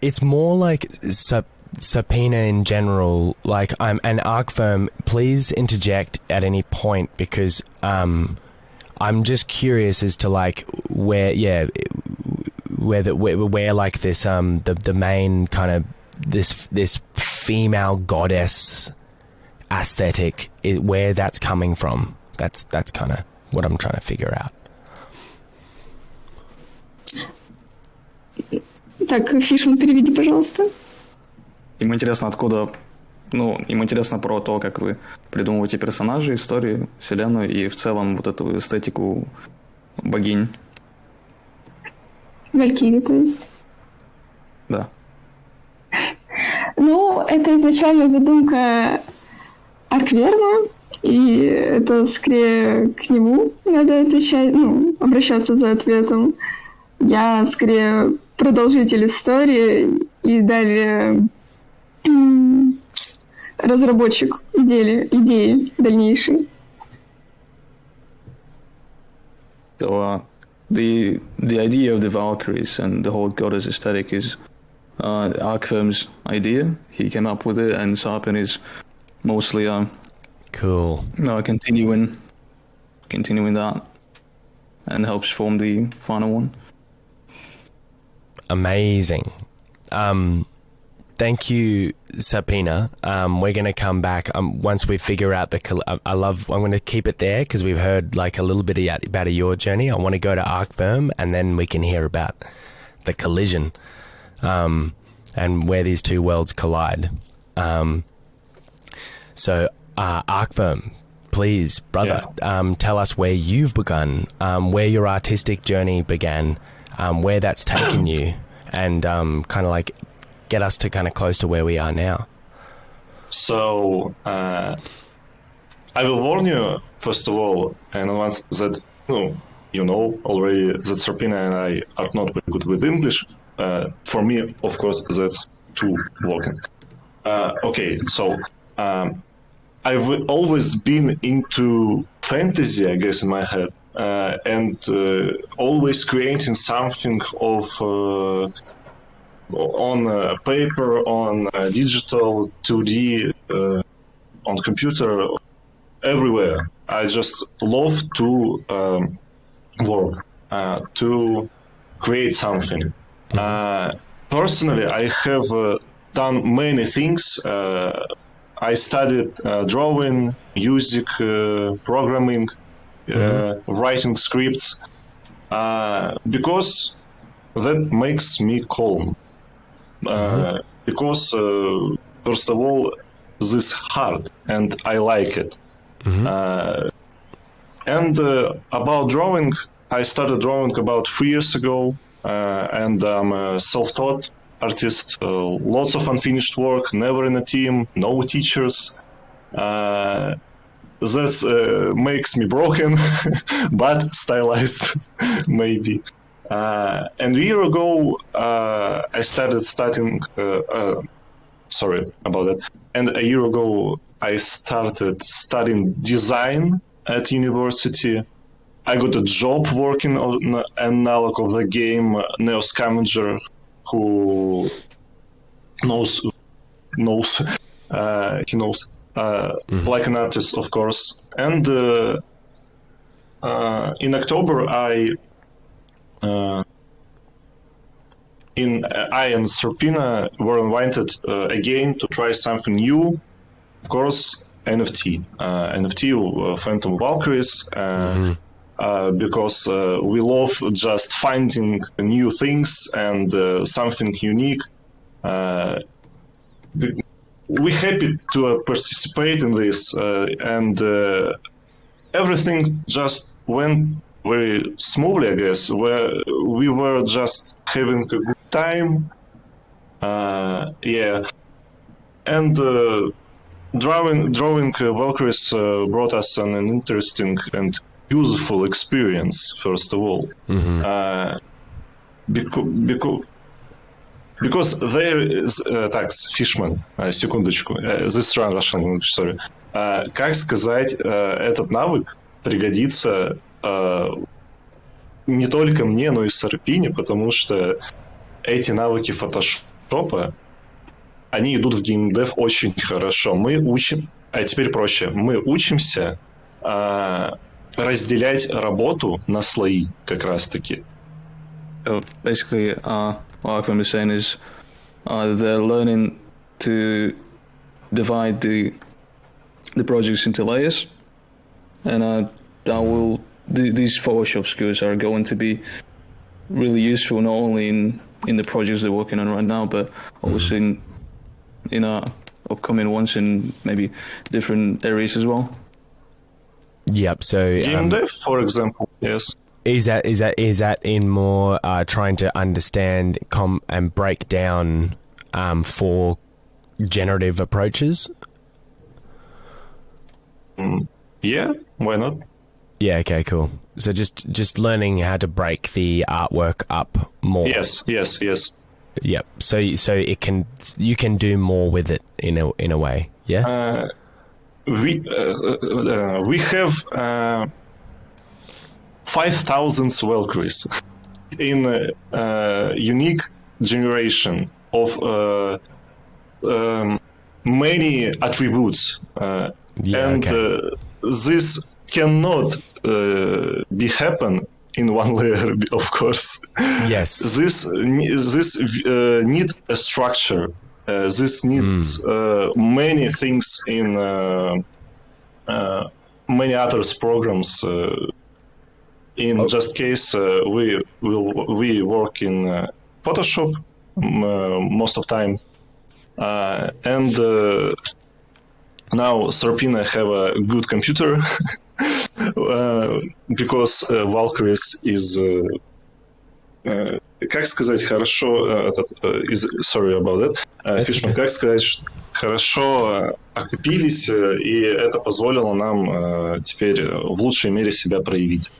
it's more like Sapina in general. Like, and Arkfirm, please interject at any point, because I'm just curious as to like where like this the main kind of this female goddess aesthetic, where that's coming from. That's kind of what I'm trying to figure out. Так, Фишман, переведи, пожалуйста. Им интересно, откуда... Ну, им интересно про то, как вы придумываете персонажей, истории, вселенную и в целом вот эту эстетику богинь. Валькирии, то есть? Да. Ну, это изначально задумка Аркверна, и это скорее к нему надо отвечать, обращаться за ответом. Я скорее продолжитель истории и далее разработчик идеи дальнейшей. So the idea of the Valkyries and the whole goddess aesthetic is Arkfirm's idea. He came up with it, and Sarpin is mostly cool. Continuing that, and helps form the final one. Amazing. Thank you, Sapina. We're going to come back once we figure out I'm going to keep it there because we've heard like a little bit about your journey. I want to go to Arkfirm, and then we can hear about the collision and where these two worlds collide. So Arkfirm, please, brother, tell us where you've begun, where your artistic journey began, where that's taken you, and kind of like get us to kind of close to where we are now. So I will warn you first of all, and once that you know already that Serpina and I are not very good with English. For me, of course, that's too working. Okay, so I've always been into fantasy, I guess, in my head, and always creating something of on paper, on digital, 2D, on computer, everywhere. I just love to work, to create something. Personally, I have done many things. I studied drawing, music, programming, writing scripts, because that makes me calm. Because, first of all, this is hard and I like it. And about drawing, I started drawing about 3 years ago, and I'm a self-taught artist. Lots of unfinished work, never in a team, no teachers. That makes me broken, but stylized, maybe. And a year ago, I started studying. Sorry about that. And a year ago, I started studying design at university. I got a job working on an analog of the game Neo Scavenger, who knows he knows like an artist, of course. And in October, I and Serpina were invited again to try something new. Of course, NFT, Fantom Valkyries, because we love just finding new things and something unique. We're happy to participate in this, and everything just went very smoothly, I guess. Where we were just having a good time, and drawing Valkyries brought us an interesting and useful experience. First of all, because there is Fishman, секундочку, this run Russian language, sorry. Как сказать, этот навык пригодится не только мне, но и Сарпине, потому что эти навыки фотошопа, они идут в геймдев очень хорошо. Мы учим, а теперь проще, мы учимся разделять работу на слои как раз-таки. So basically, what I'm saying is they're learning to divide the projects into layers, and these Photoshop skills are going to be really useful not only in the projects they're working on right now, but also in upcoming ones in maybe different areas as well. Yep. So Game dev, for example, yes. Is that in more trying to understand and break down for generative approaches? Yeah, why not? Yeah. Okay. Cool. So just learning how to break the artwork up more. Yes. Yep. So you can do more with it in a way. Yeah. We have 5,000 Valkyries in a unique generation of many attributes, this cannot be happen in one layer, of course. Yes. This need a structure. This needs many things in many other programs. In just case, we work in Photoshop most of time, and now Serpina have a good computer because Valkyries is как сказать хорошо sorry about that, Fishman, как сказать хорошо окупились, и это позволило нам теперь в лучшей мере себя проявить.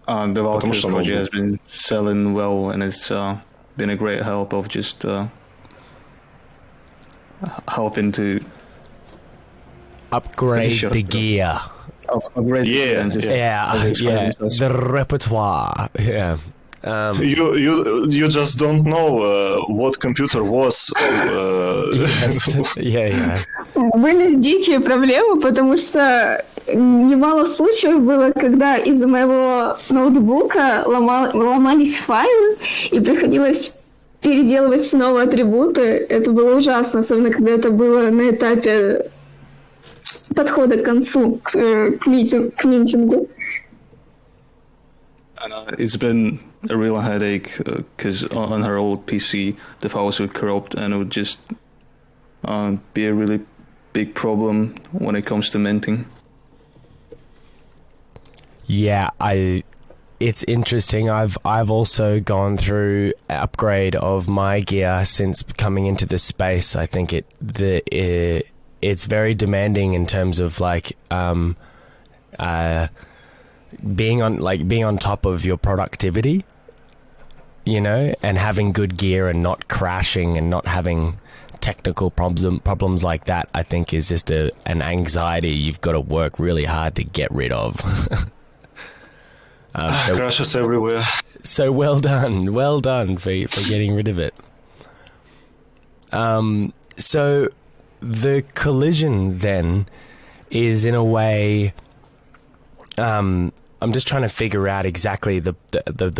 The Потому Valkyrie что, project has been selling well, and it's been a great help of just helping to Upgrade the gear. upgrade the Yeah, gear and just Yeah, express yeah. themselves. The repertoire. Yeah. you just don't know what computer was. Yes. Yeah. Были дикие проблемы, потому что немало случаев было, когда из-за моего ноутбука ломались файлы, и приходилось переделывать снова атрибуты. Это было ужасно, особенно когда это было на этапе подхода к концу, к минтингу. And it's been a real headache because on her old PC the files would corrupt, and it would just be a really big problem when it comes to minting. Yeah, it's interesting. I've also gone through upgrade of my gear since coming into the space. I think it's very demanding in terms of like being on top of your productivity, you know, and having good gear and not crashing and not having technical problems like that. I think is just an anxiety you've got to work really hard to get rid of. Crashes everywhere. So well done for getting rid of it. So the collision then is in a way. I'm just trying to figure out exactly the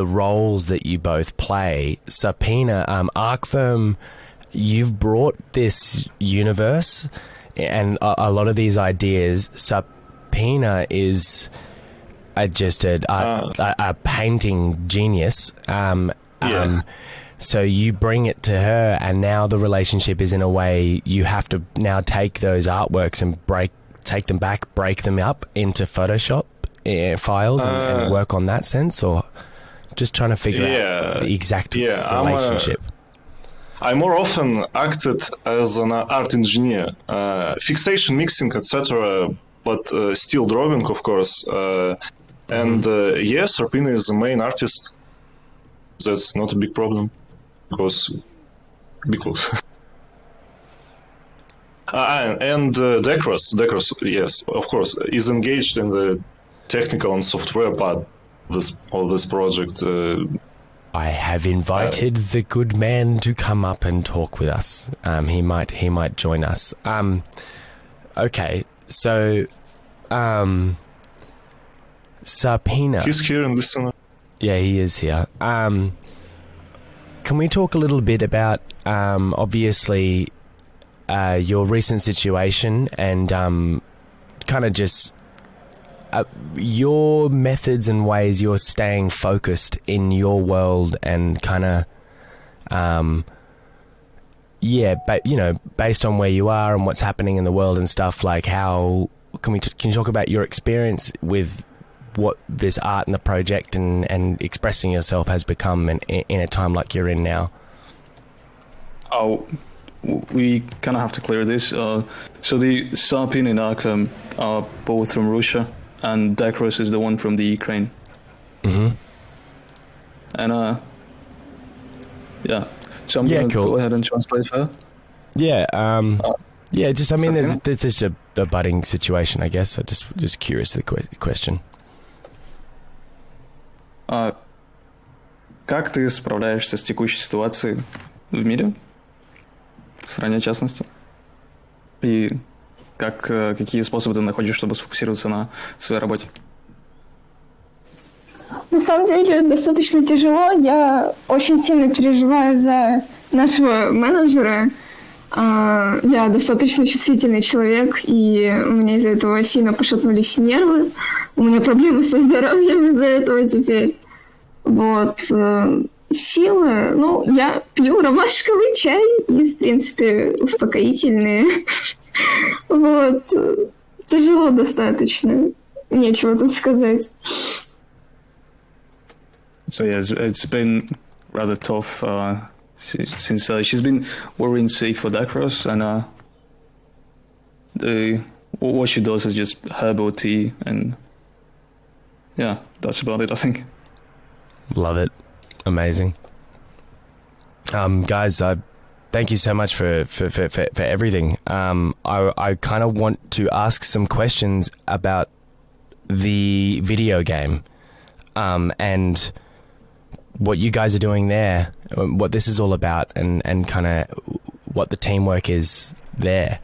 roles that you both play. Subpoena, Arcfirm, you've brought this universe and a lot of these ideas. Subpoena is just a painting genius. So you bring it to her, and now the relationship is in a way you have to now take those artworks and take them back, break them up into Photoshop files and work on that sense, or just trying to figure out the exact relationship. I more often acted as an art engineer, fixation, mixing, etc., but still drawing, of course. And yes, Serpina is the main artist. That's not a big problem because and Decros, yes, of course, is engaged in the technical and software part of this project. I have invited the good man to come up and talk with us. He might join us. Okay, so Subpoena. He's here and listening. Yeah, he is here. Can we talk a little bit about obviously your recent situation and kind of just your methods and ways you're staying focused in your world and kind of but you know, based on where you are and what's happening in the world and stuff, like how can you talk about your experience with what this art and the project and expressing yourself has become in a time like you're in now? Oh, we kind of have to clear this. So the Sapin and Arkham are both from Russia, and Dakros is the one from the Ukraine. Mm-hmm. And yeah. So I'm gonna go ahead and translate her. Yeah. Yeah. Just I mean, there's just a budding situation, I guess. I'm just curious of the question. Как ты справляешься с текущей ситуацией в мире, в стране в частности? И какие способы ты находишь, чтобы сфокусироваться на своей работе? На самом деле достаточно тяжело. Я очень сильно переживаю за нашего менеджера. Я достаточно чувствительный человек, и у меня из-за этого сильно пошатнулись нервы. У меня проблемы со здоровьем из-за этого теперь. Вот. Силы, ну, я пью ромашковый чай и, в принципе, успокоительные. Вот. Тяжело достаточно. Нечего тут сказать. So yeah, it's been rather tough since she's been worrying sick for Dakros, and what she does is just herbal tea and yeah, that's about it, I think. Love it. Amazing. Guys, thank you so much for everything. I kind of want to ask some questions about the video game, and what you guys are doing there, what this is all about, and kind of what the teamwork is there.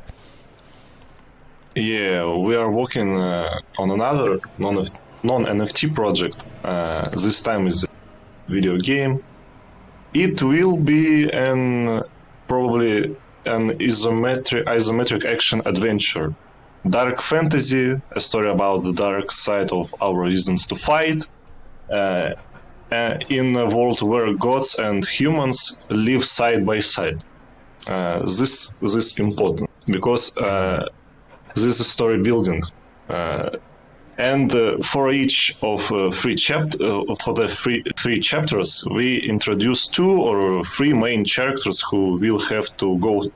Yeah, we are working on another non-NFT project. This time is a video game. It will be probably an isometric action adventure. Dark fantasy, a story about the dark side of our reasons to fight, in a world where gods and humans live side by side. This is important because this is story building, and for each of three chapters, we introduce 2 or 3 main characters who will have to go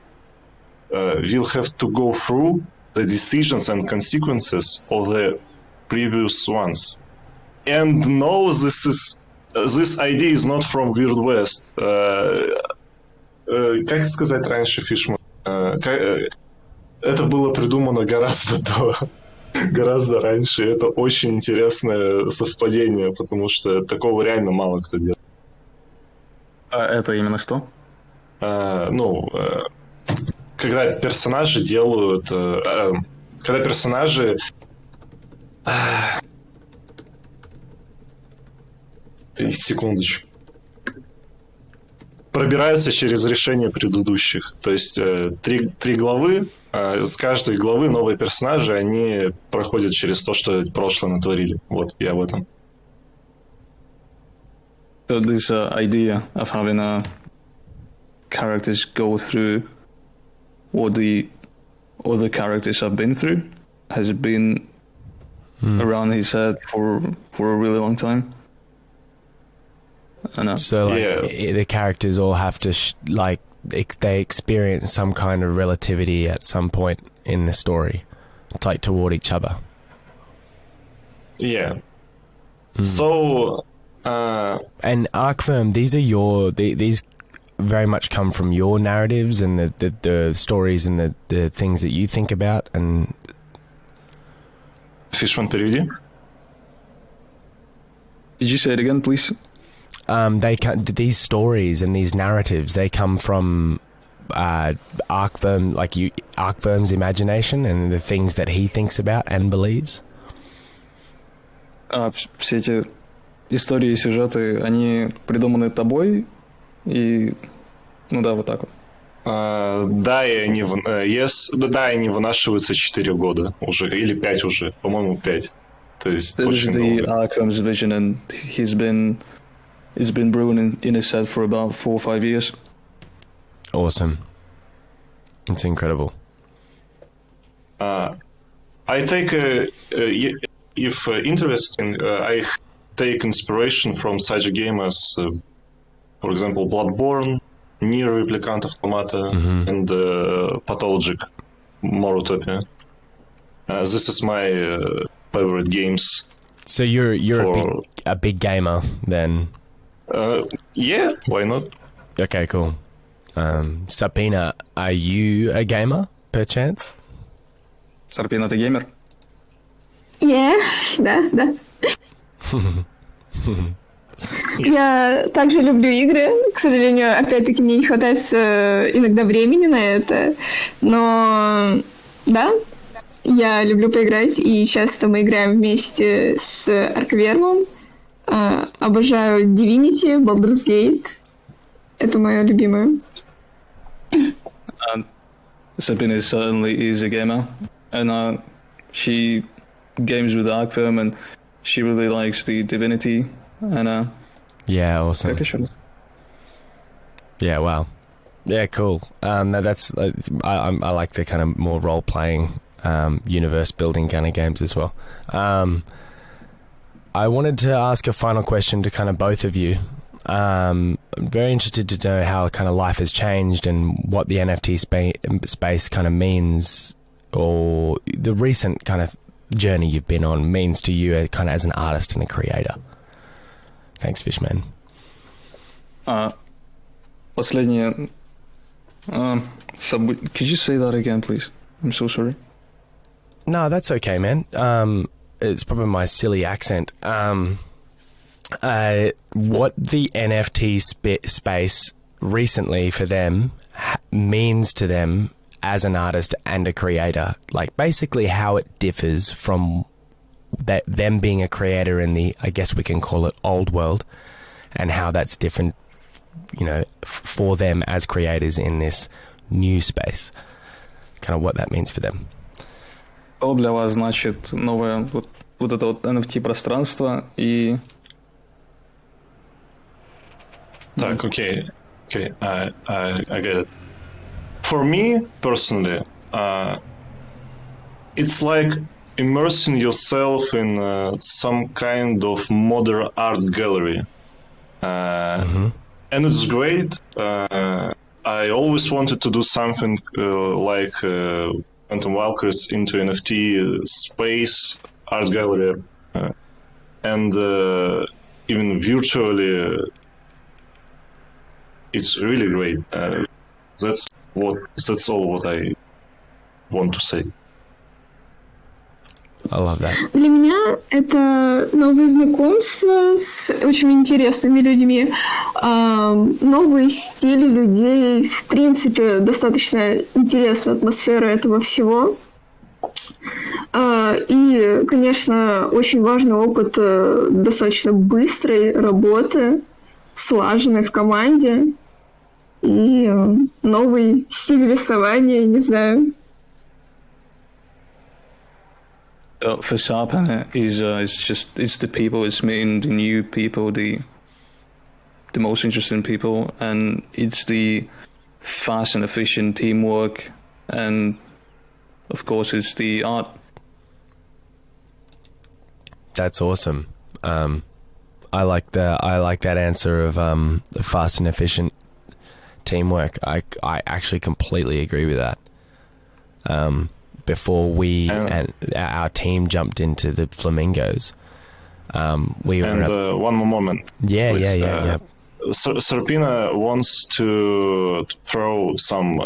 through the decisions and consequences of the previous ones. And no, this idea is not from Weird West. Как сказать раньше, Фишман? Это было придумано гораздо раньше. Это очень интересное совпадение, потому что такого реально мало кто делает. А это именно что? Когда персонажи делают... Когда персонажи... Секундочку. Пробираются через решения предыдущих. То есть 3 главы, с каждой главы новые персонажи, они проходят через то, что прошлое натворили. Вот, я об этом. So this idea of having characters go through what the other characters have been through has been around his head for a really long time. So the characters all have to they experience some kind of relativity at some point in the story, like toward each other. Yeah. So and Arkfirm, these are these very much come from your narratives and the stories and the things that you think about. And Fishman, переведи. Did you say it again, please? These stories and these narratives, they come from Arkfirm's imagination and the things that he thinks about and believes. Все эти истории и сюжеты, они придуманы тобой и... Ну да, вот так вот. Да, и они вынашиваются 4 года уже, или 5 уже, по-моему, 5. То есть This очень is the долго. Arkham's vision, and it's been brewing in his head for about 4 or 5 years. Awesome. It's incredible. I take, if interesting, I take inspiration from such a game as, for example, Bloodborne, Nier Replicant Automata, and Pathologic, More Utopia. This is my favorite games. So you're a big gamer then? Yeah, why not? Okay, cool. Sapina, are you a gamer, perchance? Сарпина, ты геймер? Да. Я также люблю игры. К сожалению, опять-таки, мне не хватает иногда времени на это. Но да, я люблю поиграть, и часто мы играем вместе с Арквермом. Обожаю Divinity, Baldur's Gate. Это мое любимое. Sabina certainly is a gamer, and she games with Arkfirm, and she really likes the Divinity, and Yeah, awesome. Yeah, wow. Yeah, cool. That's I like the kind of more role playing, universe building kind of games as well. I wanted to ask a final question to kind of both of you. I'm very interested to know how kind of life has changed and what the NFT space kind of means, or the recent kind of journey you've been on means to you kind of as an artist and a creator. Thanks, Fishman. Последнее. Could you say that again, please? I'm so sorry. No, that's okay, man. It's probably my silly accent. What the NFT space recently for them means to them as an artist and a creator, like basically how it differs from them being a creator in the, I guess we can call it old world, and how that's different, you know, for them as creators in this new space, kind of what that means for them. Что для вас значит новое вот это вот NFT пространство и... Так, okay, I get it. For me personally, it's like immersing yourself in some kind of modern art gallery, and it's great. I always wanted to do something like Fantom Valkyries into NFT space art gallery, and even virtually. It's really great. That's all what I want to say. I love that. Для меня это новые знакомства с очень интересными людьми, новые стили людей, в принципе, достаточно интересная атмосфера этого всего. И, конечно, очень важный опыт достаточно быстрой работы, слаженной в команде, и новый стиль рисования, не знаю. For Sarpan, it's the people, it's meeting the new people, the most interesting people, and it's the fast and efficient teamwork, and of course it's the art. That's awesome. I like that answer of the fast and efficient teamwork. I actually completely agree with that. Before we and our team jumped into the Flamingoes, we were. And one more moment. Yeah. Serpina wants to throw some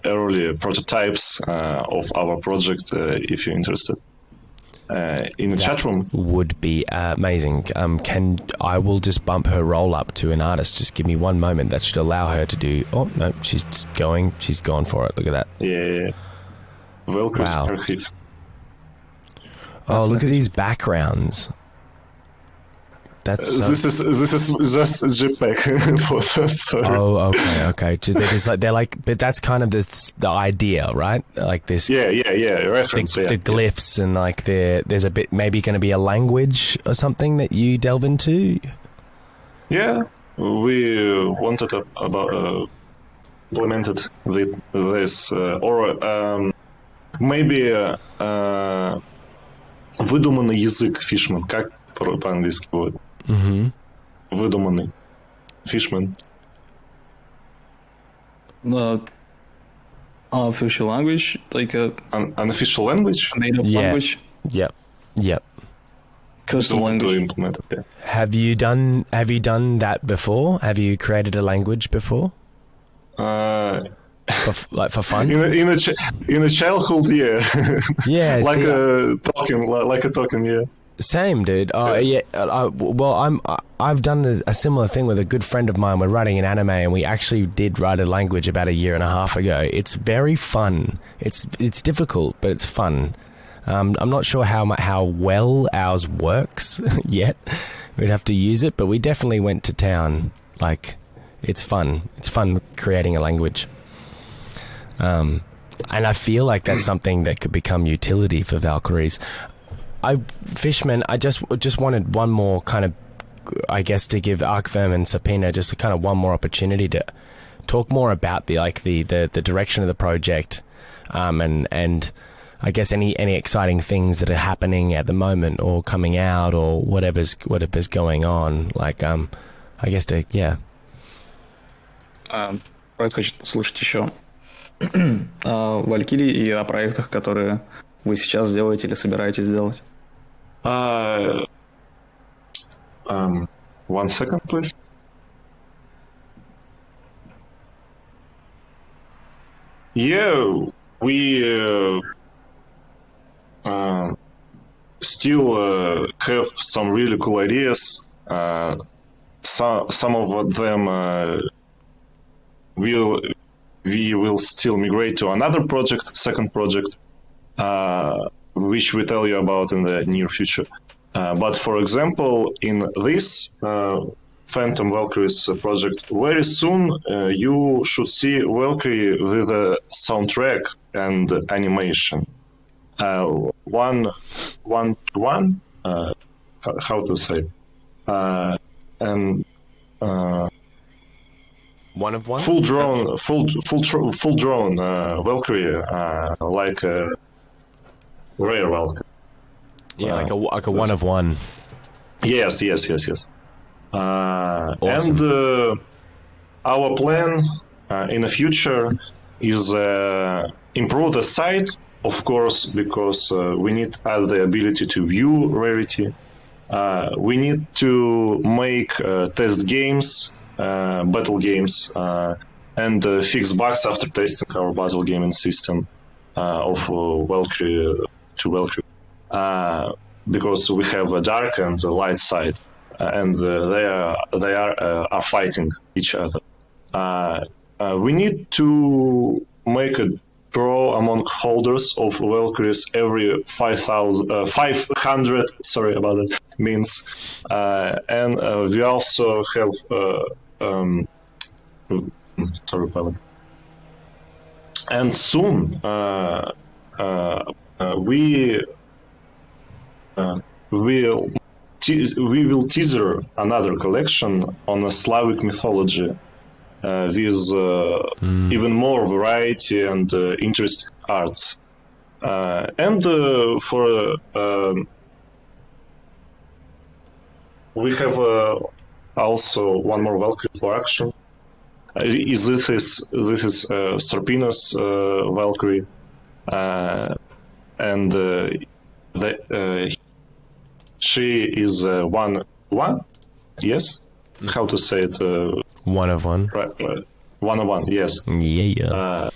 early prototypes of our project if you're interested. In the chat room would be amazing. I will just bump her role up to an artist. Just give me one moment. That should allow her to do. Oh no, she's gone for it. Look at that. Yeah. Valkyries archive. Oh, look at these backgrounds. That's this is just a JPEG photos. Sorry. Oh, okay. They're like, but that's kind of the idea, right? Like this. Yeah. Reference. The glyphs and like there's a bit maybe going to be a language or something that you delve into. Yeah, we wanted implemented this or maybe выдуманный язык Fishman. Как по-английски будет? Выдуманный. Fishman. Unofficial language, like a unofficial language. Made-up language. Yep. Custom language. To implement it. Yeah. Have you done that before? Have you created a language before? For fun? In a childhood, yeah. Yeah. like a token, yeah. Same, dude. I've done a similar thing with a good friend of mine. We're writing an anime, and we actually did write a language about a year and a half ago. It's very fun. It's difficult, but it's fun. I'm not sure how well ours works yet. We'd have to use it, but we definitely went to town. Like, it's fun. It's fun creating a language. And I feel like that's something that could become utility for Valkyries. Fishman, I just wanted one more kind of, I guess, to give Arkverm and Serpina just kind of one more opportunity to talk more about the direction of the project, and I guess any exciting things that are happening at the moment or coming out or whatever's going on. Like, I guess Проект хочет слушать еще о Валькирии и о проектах, которые Вы сейчас делаете или собираетесь делать? 1 second, please. Yeah, we still have some really cool ideas. Some of them we will still migrate to another project, second project, which we tell you about in the near future. But for example, in this Fantom Valkyries project, very soon you should see Valkyrie with a soundtrack and animation. One to one, how to say it? And One of one? full drone Valkyrie, like a rare Valkyrie. Yeah, like a one of one. Yes. Awesome. And our plan in the future is improve the site, of course, because we need the ability to view rarity. We need to make test games, battle games, and fix bugs after testing our battle gaming system of Valkyrie to Valkyrie. Because we have a dark and a light side, and they are fighting each other. We need to make a draw among holders of Valkyries every 500. Sorry about that. Means, and we also have. Sorry about that. And soon we will teaser another collection on a Slavic mythology with even more variety and interesting arts. And for we have also one more Valkyrie for action. This is Serpina's Valkyrie, and she is one. Yes, how to say it? One of one. Right, 101. Yes. Yeah.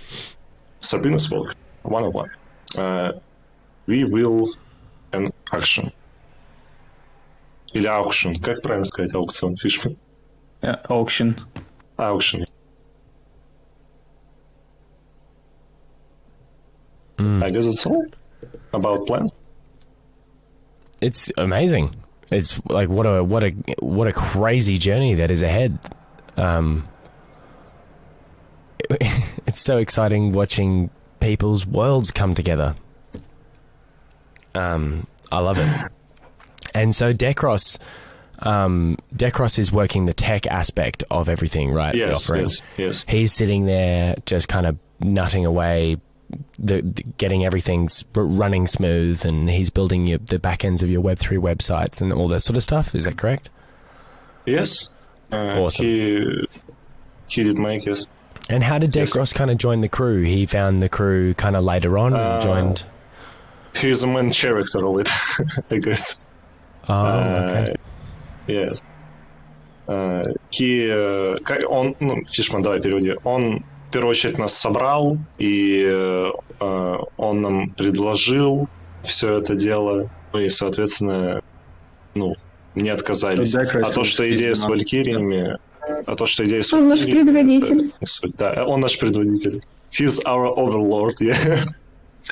Serpina's Valkyrie, 101. We will an action. Или auction. Как правильно сказать аукцион? Фишман? Yeah, auction. Auction. I guess that's all about plans. It's amazing. It's like what a crazy journey that is ahead. It's so exciting watching people's worlds come together. I love it. And so Decros is working the tech aspect of everything, right? Yes. He's sitting there just kind of nutting away, getting everything running smooth, and he's building the back ends of your Web3 websites and all that sort of stuff. Is that correct? Yes. Awesome. He did make yes. And how did Decros kind of join the crew? He found the crew kind of later on and joined. He's a main character of it, I guess. Okay. Yes. Он, Фишман, давай переводи. Он в первую очередь нас собрал, и он нам предложил все это дело, и, соответственно, не отказались. А то, что идея с Валькириями... Он наш предводитель. Да, он наш предводитель. He's our overlord, yeah.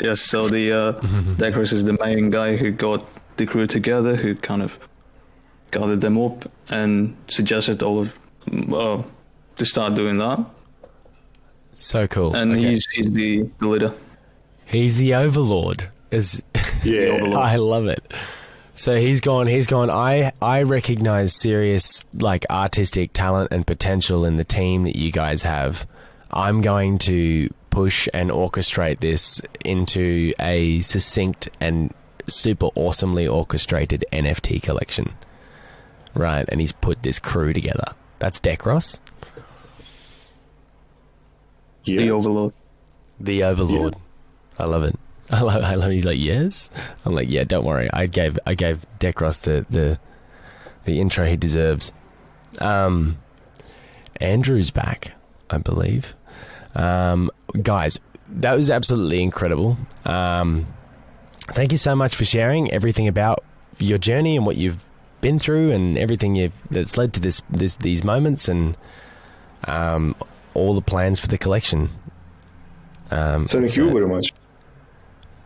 Yes, so the Decros is the main guy who got the crew together, who kind of gathered them up and suggested all of to start doing that. So cool. And okay. he's the leader. He's the overlord. Yeah. I love it. So he's gone. I recognize serious like artistic talent and potential in the team that you guys have. I'm going to push and orchestrate this into a succinct and super awesomely orchestrated NFT collection. Right, and he's put this crew together. That's Decros? Yes. The overlord. The overlord. Yeah. I love it. He's like, yes. I'm like, yeah, don't worry. I gave Decros the intro he deserves. Andrew's back, I believe. Guys, that was absolutely incredible. Thank you so much for sharing everything about your journey and what you've been through and everything that's led to these moments and all the plans for the collection. Thank you very much.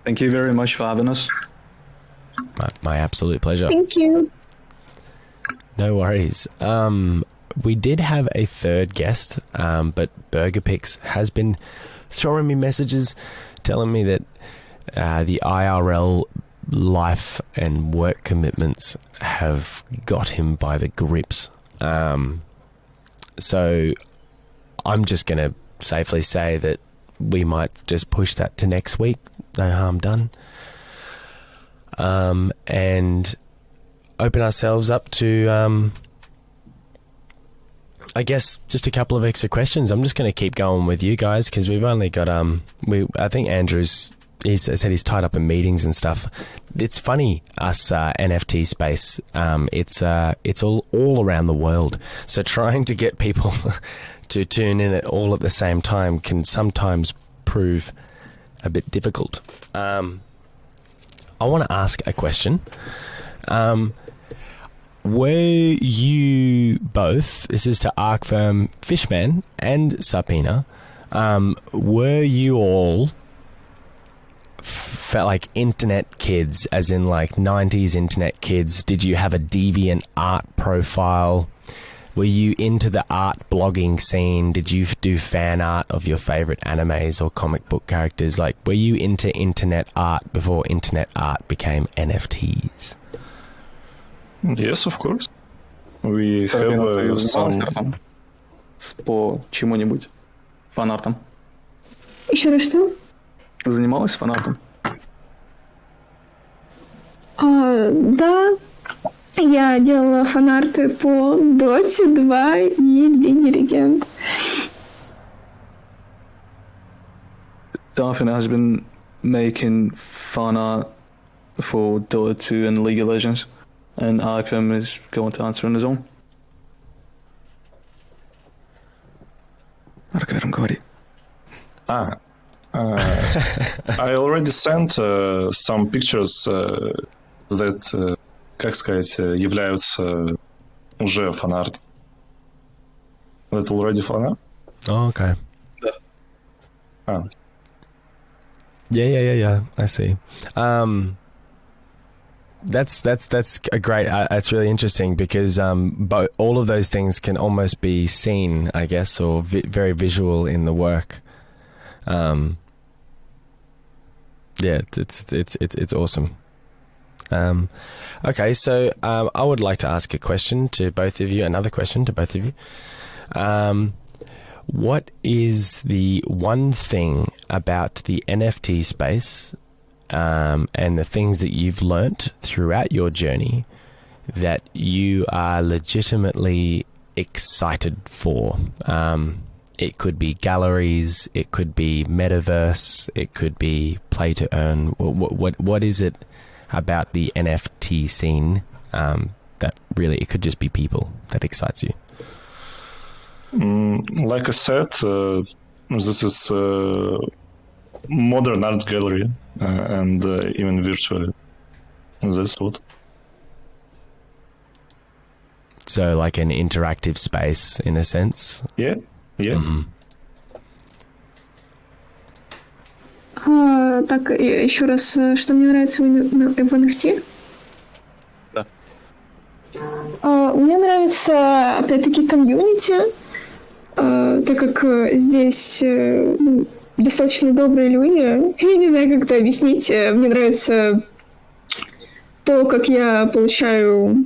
Thank you very much for having us. My absolute pleasure. Thank you. No worries. We did have a third guest, but BurgerPix has been throwing me messages telling me that the IRL life and work commitments have got him by the grips. So I'm just going to safely say that we might just push that to next week. No harm done. And open ourselves up to, I guess, just a couple of extra questions. I'm just going to keep going with you guys because we've only got, I think Andrew's, he said he's tied up in meetings and stuff. It's funny, us NFT space. It's all around the world. So trying to get people to tune in all at the same time can sometimes prove a bit difficult. I want to ask a question. Were you both, this is to Arkfirm, Fishman and Sapina, were you all felt like internet kids, as in like 90s internet kids? Did you have a deviant art profile? Were you into the art blogging scene? Did you do fan art of your favorite animes or comic book characters? Like, were you into internet art before internet art became NFTs? Yes, of course. We have some... По чему-нибудь фанартом. Еще раз что? Занималась фанартом? Да, я делала фанарты по Доте 2 и Лиге Легенд. Darfin has been making fan art for Dota 2 and League of Legends, and Arkfirm is going to answer on his own. I already sent some pictures that, как сказать, являются уже фанарт. That already fanart? Oh, okay. Yeah. I see. That's a great. It's really interesting because all of those things can almost be seen, I guess, or very visual in the work. Yeah, it's awesome. Okay, so I would like to ask a question to both of you. Another question to both of you. What is the one thing about the NFT space and the things that you've learnt throughout your journey that you are legitimately excited for? It could be galleries, it could be metaverse, it could be play to earn. What is it about the NFT scene that really, it could just be people, that excites you? Like I said, this is modern art gallery and even virtually. That's what. So like an interactive space in a sense? Yeah. Mm-hmm. Так, еще раз, что мне нравится в NFT? Да. Мне нравится, опять-таки, комьюнити, так как здесь достаточно добрые люди. Я не знаю, как это объяснить. Мне нравится то, как я получаю,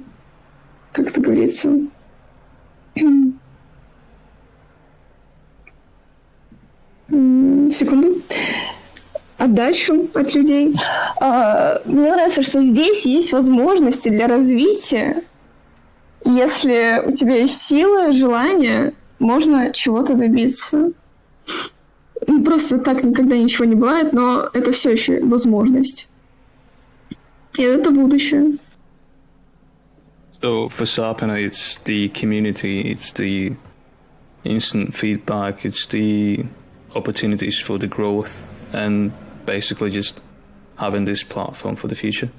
как это говорится, секунду, отдачу от людей. Мне нравится, что здесь есть возможности для развития. Если у тебя есть сила, желание, можно чего-то добиться. просто так никогда ничего не бывает, но это все еще возможность. И это будущее. So for Sarpina, it's the community, it's the instant feedback, it's the opportunities for the growth, and basically just having this platform for the future.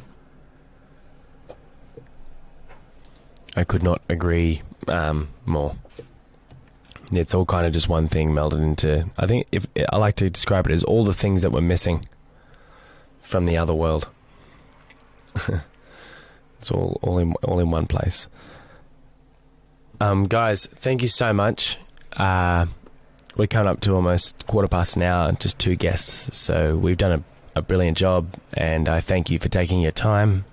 I could not agree more. It's all kind of just one thing melded into. I think if I like to describe it as all the things that were missing from the other world. It's all in one place. Guys, thank you so much. We're coming up to almost 1:15, just 2 guests, so we've done a brilliant job, and I thank you for taking your time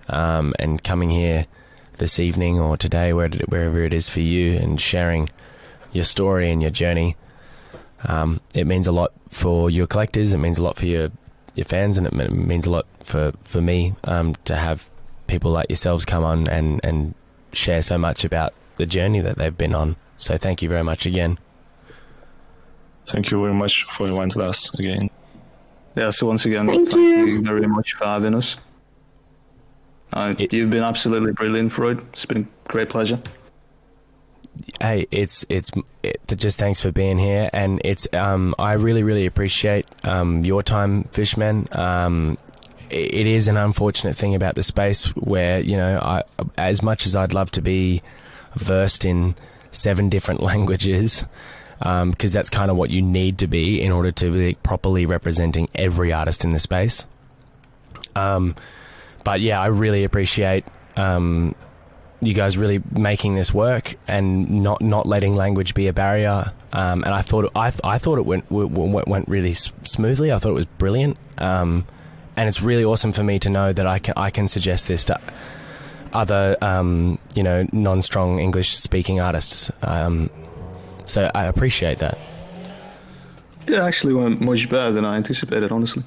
and coming here this evening or today, wherever it is for you, and sharing your story and your journey. It means a lot for your collectors, it means a lot for your fans, and it means a lot for me to have people like yourselves come on and share so much about the journey that they've been on. So thank you very much again. Thank you very much for inviting us again. Yeah, so once again, Thank thank you. you very much for having us. You've been absolutely brilliant, Freud. It's been a great pleasure. Hey, it's just thanks for being here, and it's I really appreciate your time, Fishman. It is an unfortunate thing about the space where, you know, as much as I'd love to be versed in 7 different languages, because that's kind of what you need to be in order to be properly representing every artist in the space. But yeah, I really appreciate you guys really making this work and not letting language be a barrier. And I thought it went really smoothly. I thought it was brilliant. And it's really awesome for me to know that I can suggest this to other non-strong English speaking artists. So I appreciate that. It actually went much better than I anticipated, honestly.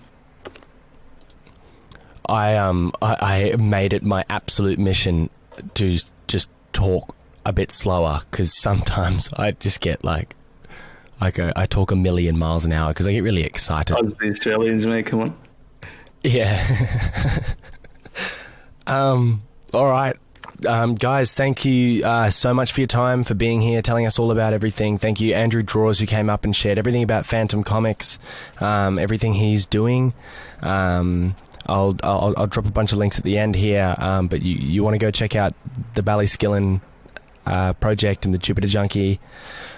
I made it my absolute mission to just talk a bit slower, because sometimes I just get like I talk a million miles an hour because I get really excited. As the Australians, mate, come on. Yeah. All right. Guys, thank you so much for your time, for being here, telling us all about everything. Thank you, Andrew Draws, who came up and shared everything about Fantom Comics, everything he's doing. I'll drop a bunch of links at the end here, but you want to go check out the Ballyskillin project and the Jupiter Junkie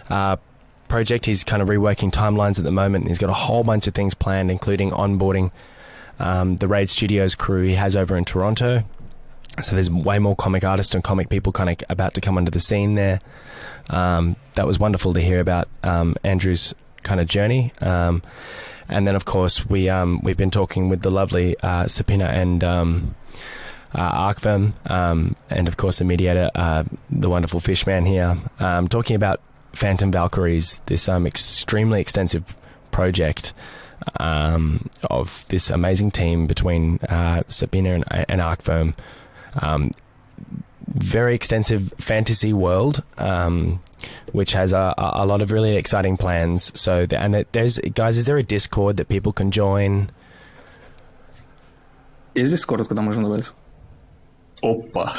project. He's kind of reworking timelines at the moment, and he's got a whole bunch of things planned, including onboarding the Raid Studios crew he has over in Toronto. So there's way more comic artists and comic people kind of about to come onto the scene there. That was wonderful to hear about Andrew's kind of journey. And then, of course, we've been talking with the lovely Sapina and Arkfirm, and, of course, the mediator, the wonderful Fishman here, talking about FTM Valkyries, this extremely extensive project of this amazing team between Sapina and Arkfirm. Very extensive fantasy world, which has a lot of really exciting plans. So, there's guys, is there a Discord that people can join? Есть Discord, куда можно добавиться? Опа.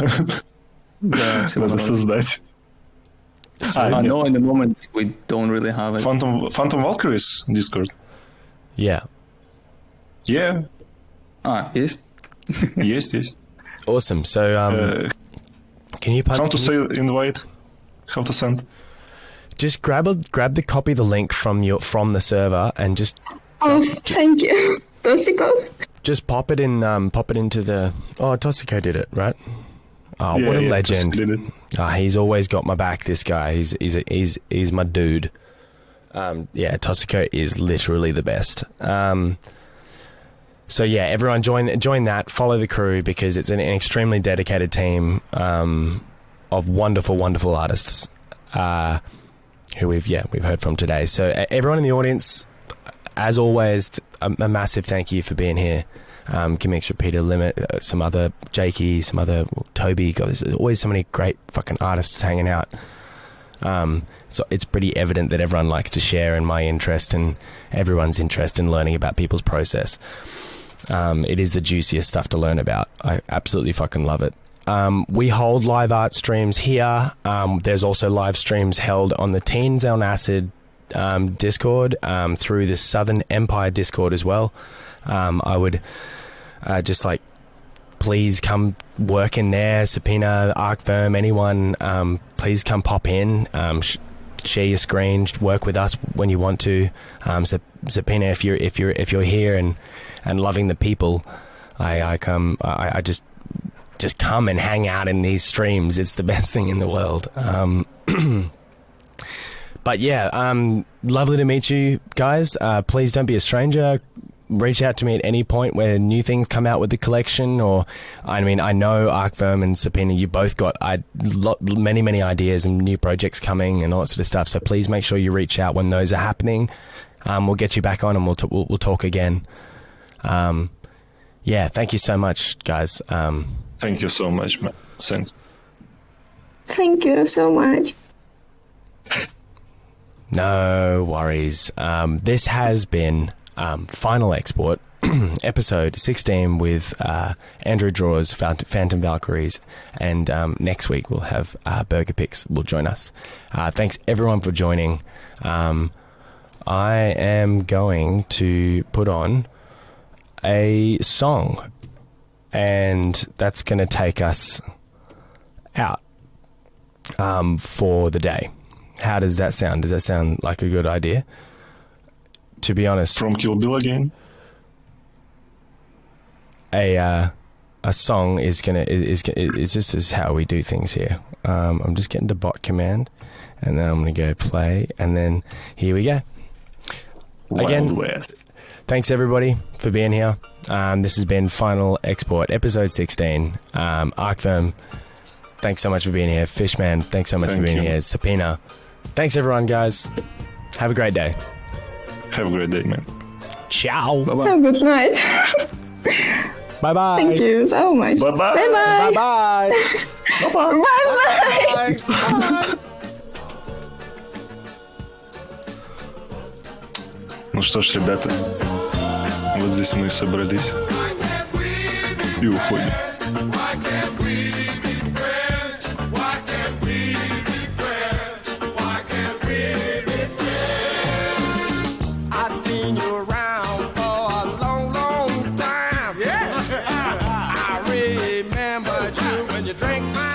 Да, Надо создать. I know in the moment we don't really have it. Fantom Valkyries Discord. Yeah. Yeah. Есть? Есть. Awesome. So, can you how to say invite? How to send? Just grab the copy, the link from the server, and just. Oh, thank you, Toshiko. Just pop it into the. Oh, Toshiko did it, right? Oh, yeah, what a legend! Did it. He's always got my back. This guy, he's my dude. Yeah, Toshiko is literally the best. So yeah, everyone join that. Follow the crew, because it's an extremely dedicated team of wonderful artists who we've heard from today. So everyone in the audience, as always, a massive thank you for being here. Gimmicks, Repeater, Limit, some other Jakey, some other Toby. God, there's always so many great fucking artists hanging out. So it's pretty evident that everyone likes to share in my interest and everyone's interest in learning about people's process. It is the juiciest stuff to learn about. I absolutely fucking love it. We hold live art streams here. There's also live streams held on the Teens on Acid Discord, through the Southern Empire Discord as well. I would just like, please come work in there. Subpoena, Arctherm, anyone, please come pop in, share your screen, work with us when you want to. Subpoena, if you're here and loving the people, I just come and hang out in these streams. It's the best thing in the world. But yeah, lovely to meet you guys. Please don't be a stranger. Reach out to me at any point where new things come out with the collection, or I mean, I know Arctherm and Subpoena, you both got many ideas and new projects coming and all that sort of stuff. So please make sure you reach out when those are happening. We'll get you back on and we'll talk again. Yeah, thank you so much, guys. Thank you so much, man. Thank you so much. No worries. This has been Final Export, episode 16 with Andrew Draws, Fantom Valkyries, and next week we'll have Burger Picks will join us. Thanks everyone for joining. I am going to put on a song, and that's going to take us out for the day. How does that sound? Does that sound like a good idea? To be honest, From Kill Bill again. A song is just is how we do things here. I'm just getting to bot command, and then I'm gonna go play, and then here we go. Again, thanks everybody for being here. This has been Final Export, episode 16. Arctherm, thanks so much for being here. Fishman, thanks so much for being here. Subpoena, thanks everyone, guys. Have a great day. Have a great day, man. Ciao. Have a good night. Bye-bye. Thank you so much. Bye-bye. Bye-bye. Bye-bye. Bye-bye. Bye-bye. Ну что ж, ребята, вот здесь мы и собрались и уходим. Drink my